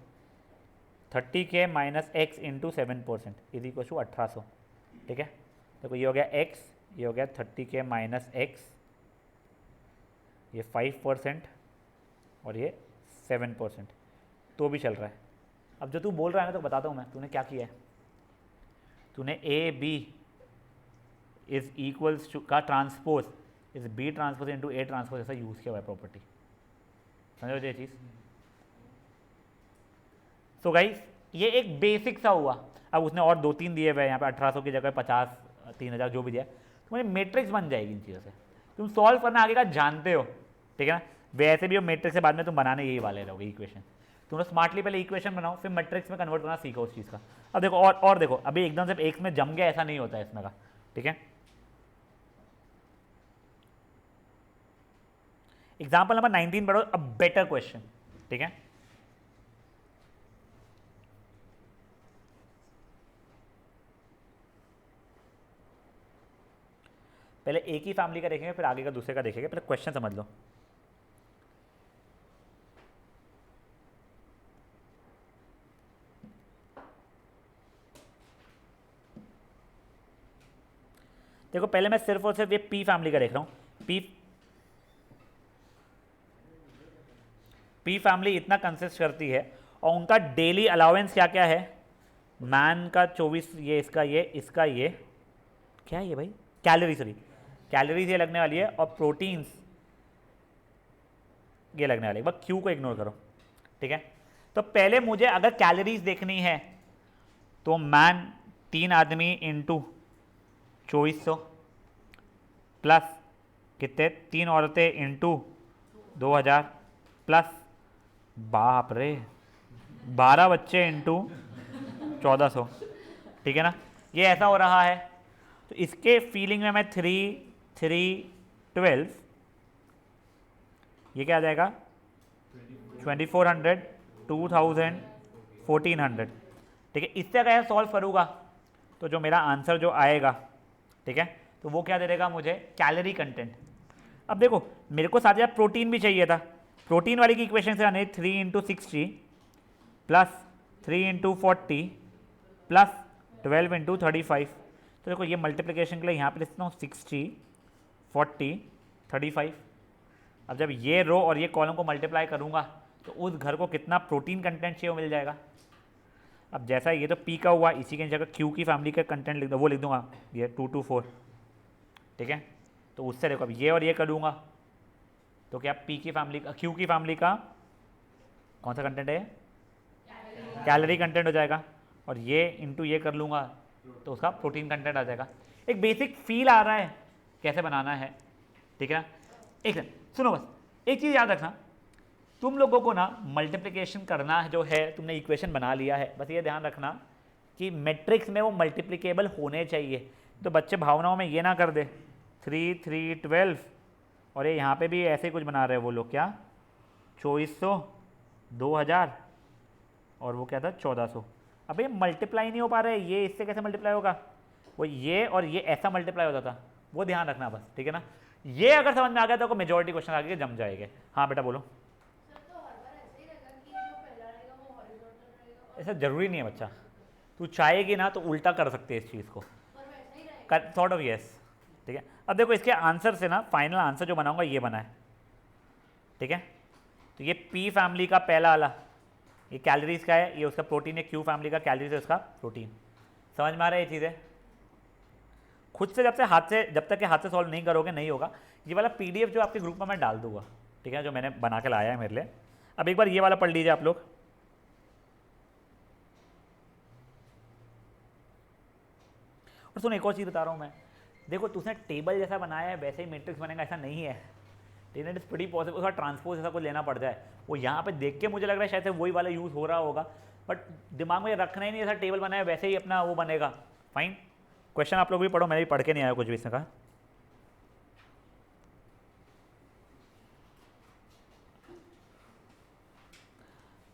30K minus x into 7% is equal to 1,800, ठीक है? देखो ये हो गया x, ये हो गया 30K माइनस x, ये 5% और ये 7%, तो भी चल रहा है। अब जो तू बोल रहा है ना तो बताता हूँ मैं, तूने क्या किया है, तूने A B is equals to का transpose is B transpose into A transpose ऐसा यूज़ किया हुआ है प्रॉपर्टी, समझो ये चीज़? सो गाइस ये एक बेसिक सा हुआ। अब उसने और 2-3 दिए हुए हैं यहाँ पे, 1,800 की जगह 50, 3,000 जो भी दिया, तुम्हारी मैट्रिक्स बन जाएगी इन चीज़ों से, तुम सॉल्व करना आगे का जानते हो, ठीक है ना? वैसे भी वो मैट्रिक्स से बाद में तुम बनाने यही वाले रहोगे इक्वेशन, तुम स्मार्टली पहले इक्वेशन बनाओ फिर मैट्रिक्स में कन्वर्ट करना सीखो उस चीज़ का। अब देखो और देखो, अभी एकदम से एक में जम गया ऐसा नहीं होता है इसमें का, ठीक है? एग्जाम्पल नंबर 19 पढ़ो, अ बेटर क्वेश्चन, ठीक है? पहले एक ही फैमिली का देखेंगे फिर आगे का दूसरे का देखेंगे, पहले क्वेश्चन समझ लो। देखो पहले मैं सिर्फ और सिर्फ ये पी फैमिली का देख रहा हूँ। पी फैमिली इतना कंसिस्ट करती है और उनका डेली अलाउंस क्या क्या है, मैन का 24, ये इसका ये क्या है ये भाई, कैलोरी, सॉरी कैलोरीज ये लगने वाली है और प्रोटीन्स ये लगने वाली है, बस क्यू को इग्नोर करो, ठीक है? तो पहले मुझे अगर कैलोरीज देखनी है तो मैन 3 आदमी इंटू 2400 प्लस कितने 3 औरतें इंटू 2000 प्लस बाप रे 12 बच्चे इंटू 1400, ठीक है ना। ये ऐसा हो रहा है। तो इसके फीलिंग में मैं 3 3 12, ये क्या आ जाएगा 2400 2000 1400, ठीक है। इससे अगर सॉल्व करूँगा तो जो मेरा आंसर जो आएगा, ठीक है, तो वो क्या दे देगा मुझे कैलोरी कंटेंट। अब देखो मेरे को साथ साथ प्रोटीन भी चाहिए था। प्रोटीन वाली की इक्वेशन से आने 3 into 60 plus 3 into 40 plus 12 into 35। तो देखो ये मल्टीप्लिकेशन के लिए यहाँ पे लिखता हूँ 60 40 35। अब जब ये रो और ये कॉलम को मल्टीप्लाई करूँगा तो उस घर को कितना प्रोटीन कंटेंट चाहिए वो मिल जाएगा। अब जैसा ये तो पी का हुआ, इसी के जगह क्यू की फैमिली का कंटेंट लिख दो, वो लिख दूंगा ये 2 to 4, ठीक है। तो उससे देखो अब ये और ये कर दूंगा तो क्या पी की फैमिली का क्यू की फैमिली का कौन सा कंटेंट है, कैलोरी कंटेंट हो जाएगा। और ये इंटू ये कर लूँगा तो उसका प्रोटीन कंटेंट आ जाएगा। एक बेसिक फील आ रहा है कैसे बनाना है, ठीक है ना। एक सेकंड सुनो, बस एक चीज़ याद रखना, तुम लोगों को ना मल्टीप्लिकेशन करना जो है, तुमने इक्वेशन बना लिया है, बस ये ध्यान रखना कि मैट्रिक्स में वो मल्टीप्लिकेबल होने चाहिए। तो बच्चे भावनाओं में ये ना कर दे 3 3 12 और ये यहाँ पे भी ऐसे ही कुछ बना रहे हैं वो लोग, क्या 2400 2000 और वो क्या था 1400। अब ये मल्टीप्लाई नहीं हो पा रहे, ये इससे कैसे मल्टीप्लाई होगा, वो ये और ये ऐसा मल्टीप्लाई होता था, वो ध्यान रखना बस, ठीक है ना। ये अगर समझ में आ गया तो मेजोरिटी क्वेश्चन आगे जम जाएंगे। हाँ बेटा बोलो। सर तो हर बार ऐसे ही रहेगा कि जो पहला रहेगा वो हॉरिजॉन्टल रहेगा और ऐसा जरूरी नहीं है बच्चा, तू चाहेगी ना तो उल्टा कर सकते हैं इस चीज़ को, वैसा ही रहेगा। सॉर्ट ऑफ यस, ठीक है। अब देखो इसके आंसर से ना फाइनल आंसर जो बनाऊंगा ये बना है, ठीक है। तो ये पी फैमिली का पहला वाला ये कैलोरीज का है, ये उसका प्रोटीन है, क्यू फैमिली का कैलोरीज है उसका प्रोटीन। समझ में आ रहा है ये चीज़ें। खुद से जब तक हाथ से सॉल्व नहीं करोगे नहीं होगा। ये वाला पीडीएफ जो आपके ग्रुप में मैं डाल दूंगा, ठीक है, जो मैंने बना के लाया है मेरे लिए। अब एक बार ये वाला पढ़ लीजिए आप लोग। और सुन एक और चीज़ बता रहा हूँ मैं, देखो तुमने टेबल जैसा बनाया है वैसे ही मैट्रिक्स बनेगा ऐसा नहीं है। इट इज प्रीटी पॉसिबल उसका ट्रांसपोज ऐसा कुछ लेना पड़ जाए। वो यहाँ पे देख के मुझे लग रहा है शायद से वही वाला यूज़ हो रहा होगा, बट दिमाग में रखना ही नहीं, ऐसा टेबल बनाया वैसे ही अपना वो बनेगा। फाइन, क्वेश्चन आप लोग भी पढ़ो, मैं भी पढ़ के नहीं आया कुछ भी इसमें का।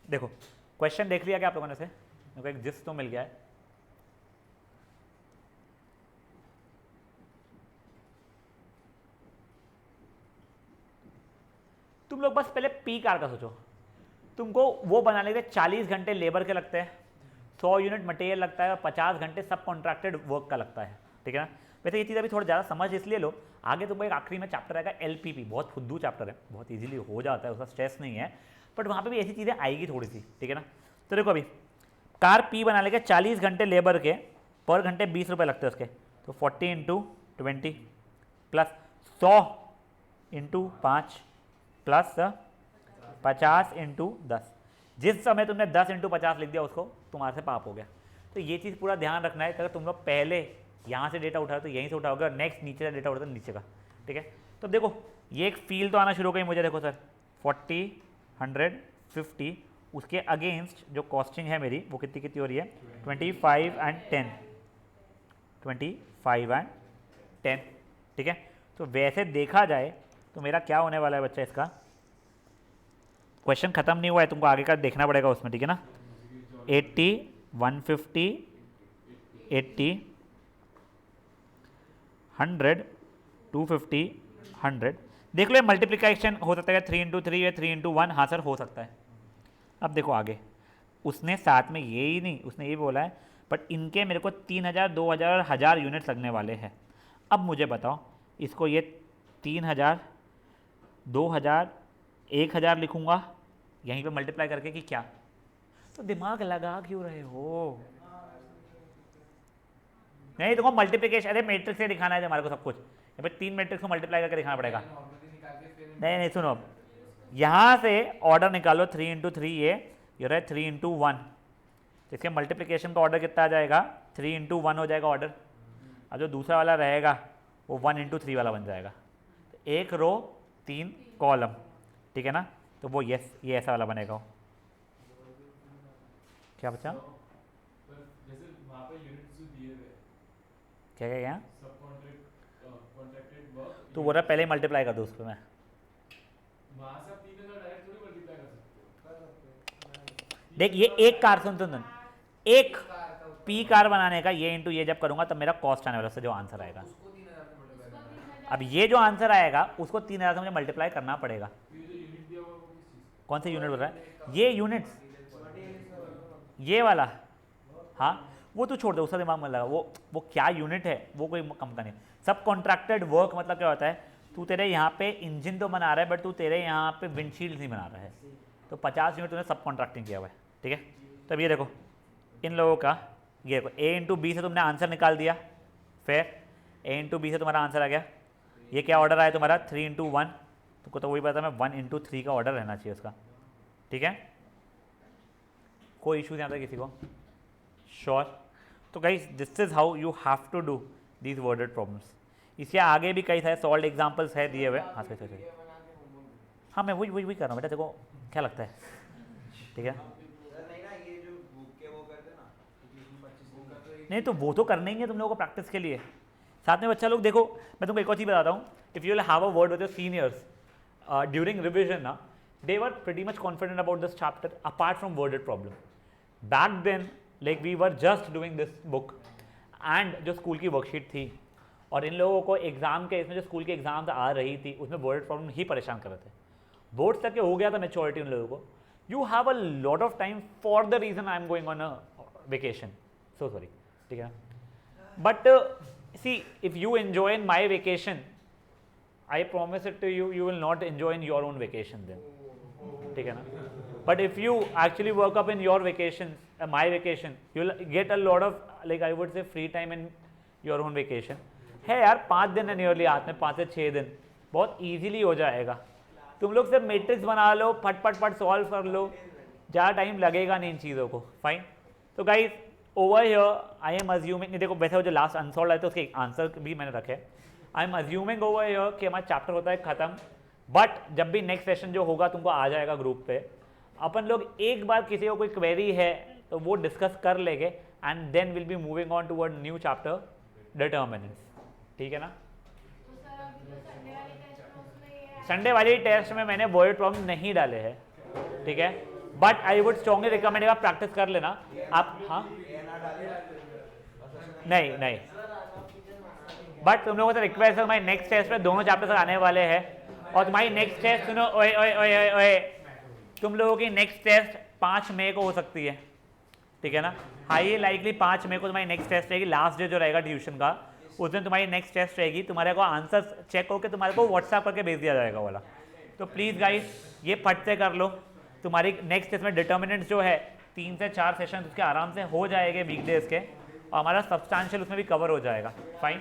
देखो क्वेश्चन देख लिया क्या आप लोगों ने से, मेरे को एक जिस्ट तो मिल गया है। तुम लोग बस पहले पी कार का सोचो। तुमको वो बनाने के 40 घंटे लेबर के लगते हैं, 100 यूनिट मटेरियल लगता है और 50 घंटे सब कॉन्ट्रैक्टेड वर्क का लगता है, ठीक है ना। वैसे ये चीज़ अभी थोड़ा ज़्यादा समझ इसलिए लो, आगे तुमको एक आखिरी में चैप्टर आएगा एलपीपी, बहुत फुद्दू चैप्टर है, बहुत इजीली हो जाता है, उसका स्ट्रेस नहीं है, बट वहाँ पे भी ऐसी चीज़ें आएगी थोड़ी सी, ठीक है ना। तो देखो अभी कार पी बनाने के 40 घंटे लेबर के, पर घंटे 20 रुपये लगते हैं उसके, तो 40 into 20 plus 100 into 5 plus 50 into 10। जिस समय तुमने 10 इंटू 50 लिख दिया उसको तुम्हारे से पाप हो गया। तो ये चीज़ पूरा ध्यान रखना है कि अगर तुम लोग पहले यहाँ से डेटा उठाओ तो यहीं से उठाओगे और नेक्स्ट नीचे का डेटा उठाओ तो नीचे का, ठीक है। तो देखो ये एक फील तो आना शुरू हो गई मुझे। देखो सर 40 100 50, उसके अगेंस्ट जो कॉस्टिंग है मेरी वो कितनी कितनी हो रही है 25 एंड 10, 25 एंड 10, ठीक है। तो वैसे देखा जाए तो मेरा क्या होने वाला है बच्चा, इसका क्वेश्चन खत्म नहीं हुआ है, तुमको आगे का देखना पड़ेगा उसमें, ठीक है ना। 80 150 80 100 250 100। देख लो ये मल्टीप्लिकेशन हो सकता है 3 इंटू 3 या 3 इंटू 1, हाँ सर हो सकता है। अब देखो आगे उसने साथ में ये ही नहीं, उसने ये बोला है बट इनके मेरे को 3000 2000 और 1000 यूनिट्स लगने वाले हैं। अब मुझे बताओ इसको ये 3000 2000 1000 लिखूंगा यहीं पे मल्टीप्लाई करके कि क्या, तो दिमाग लगा क्यों रहे हो? नहीं देखो मल्टीप्लिकेशन, अरे मैट्रिक्स से दिखाना है हमारे को सब कुछ, यहाँ पे 3 मैट्रिक्स को मल्टीप्लाई करके दिखाना पड़ेगा। नहीं नहीं सुनो, यहाँ से ऑर्डर निकालो 3 इंटू 3 ये रहा है 3 इंटू 1, तो इसके मल्टीप्लिकेशन का ऑर्डर कितना आ जाएगा, 3 इंटू 1 हो जाएगा ऑर्डर। अब जो दूसरा वाला रहेगा वो 1 इंटू 3 वाला बन जाएगा। तो 1 रो 3 कॉलम, ठीक है ना, तो वो ये ऐसा वाला बनेगा। क्या बचा, पर जैसे वहाँ पे यूनिट्स जो दिए हुए क्या क्या क्या, सब कॉन्ट्रैक्टेड वर्क, तो बोल रहा पहले ही मल्टीप्लाई कर दो उस पर। मैं वहाँ से आप 3000 डायरेक्ट थोड़ी मल्टीप्लाई कर सकते हो। देख ये एक कार, सुन एक पी कार बनाने का ये इंटू ये जब करूंगा तब मेरा कॉस्ट आने वाला, उससे जो आंसर आएगा। उसको 3000 से मल्टीप्लाई करना है। अब ये जो आंसर आएगा उसको 3000 से मुझे मल्टीप्लाई करना पड़ेगा। ये जो यूनिट दिया हुआ है वो किस चीज़ का? कौन सा यूनिट बोल रहा है, ये यूनिट्स, ये वाला, हाँ वो तो छोड़ दो, उसका दिमाग मत लगा। वो क्या यूनिट है वो कोई कम का नहीं। सब कॉन्ट्रैक्टेड वर्क मतलब क्या होता है, तू तेरे यहाँ पे इंजन तो बना रहा है बट तू तेरे यहाँ पे विंडशील्ड नहीं बना रहा है, तो 50 यूनिट तूने सब कॉन्ट्रैक्टिंग किया हुआ है, ठीक है। तो अब ये देखो इन लोगों का, ये देखो ए इंटू बी से तुमने आंसर निकाल दिया, फिर ए इंटू बी से तुम्हारा आंसर आ गया। ये क्या ऑर्डर आया तुम्हारा, 3 इंटू 1, तुमको तो वही पता है, 1 इंटू 3 का ऑर्डर रहना चाहिए उसका, ठीक है। कोई इशू नहीं आता किसी को, श्योर। तो guys this is how you have to do these worded problems. इसके आगे भी कई सारे सॉल्व एग्जाम्पल्स है दिए हुए। हाँ सही, हाँ मैं वही कर रहा हूँ बेटा, देखो क्या लगता है, ठीक है। नहीं ना, ये जो बुक के वो करते ना 25 का, तो नहीं तो वो तो करना ही है तुम लोगों को प्रैक्टिस के लिए। साथ में बच्चा लोग देखो, मैं तुमको एक और चीज़ बताता हूँ, if you will have a word with your seniors during revision ना, they were pretty much confident about this chapter apart from worded problem. Back then like we were just doing this book and जो स्कूल की वर्कशीट थी, और इन लोगों को एग्जाम के इसमें जो स्कूल के एग्जाम्स आ रही थी उसमें वर्डेड प्रॉब्लम ही परेशान कर रहे थे। बोर्ड्स तक के हो गया था मेच्योरिटी उन लोगों को। You have a lot of time for the reason I am going on a vacation, so sorry, ठीक है। But see if you enjoy in my vacation, I promise it to you, you will not enjoy in your own vacation then, ठीक है ना। But if you actually work up in your vacation, my vacation, you will get a lot of like I would say free time in your own vacation. है यार 5 दिन है नियरली हाथ में, 5 से 6 दिन, बहुत ईजिली हो जाएगा। तुम लोग सिर्फ मैट्रिक्स बना लो, फट सॉल्व कर लो, ज़्यादा टाइम लगेगा नहीं इन चीज़ों को, फाइन। तो guys over here I am assuming, देखो वैसे वो जो लास्ट अनसॉल्व है तो उसके आंसर भी मैंने रखे। I am assuming over here कि हमारा चैप्टर होता है ख़त्म, बट जब भी नेक्स्ट सेशन जो होगा तुमको आ जाएगा ग्रुप पे, अपन लोग एक बार किसी को कोई क्वेरी है तो वो डिस्कस कर लेंगे and then will be moving on toward new chapter determinants, ठीक है ना। तो सर अभी जो संडे वाले टेस्ट में उसमें ये संडे वाली टेस्ट में मैंने वर्ड प्रॉब्लम नहीं डाले हैं, ठीक है, but I would strongly recommend आप प्रैक्टिस कर लेना आप। हाँ नहीं, बट तुम लोगों से रिक्वेस्ट है, तुम्हारी नेक्स्ट टेस्ट में दोनों चैप्टर्स आने वाले हैं, और तुम्हारी नेक्स्ट टेस्ट सुनो, ओए तुम लोगों की नेक्स्ट टेस्ट 5 मई को हो सकती है, ठीक है ना। हाई लाइकली 5 मई को तुम्हारी नेक्स्ट टेस्ट रहेगी, लास्ट डे जो रहेगा ट्यूशन का उस दिन तुम्हारी नेक्स्ट टेस्ट रहेगी। तुम्हारे को आंसर चेक होकर तुम्हारे को व्हाट्सएप करके भेज दिया जाएगा वाला। तो प्लीज़ गाइस ये फट से कर लो, तुम्हारी नेक्स्ट टेस्ट में डिटर्मिनेंट्स जो है 3 से 4 सेशन उसके आराम से हो जाएंगे वीकडेज के, और हमारा सब्सटेंशियल उसमें भी कवर हो जाएगा, फाइन।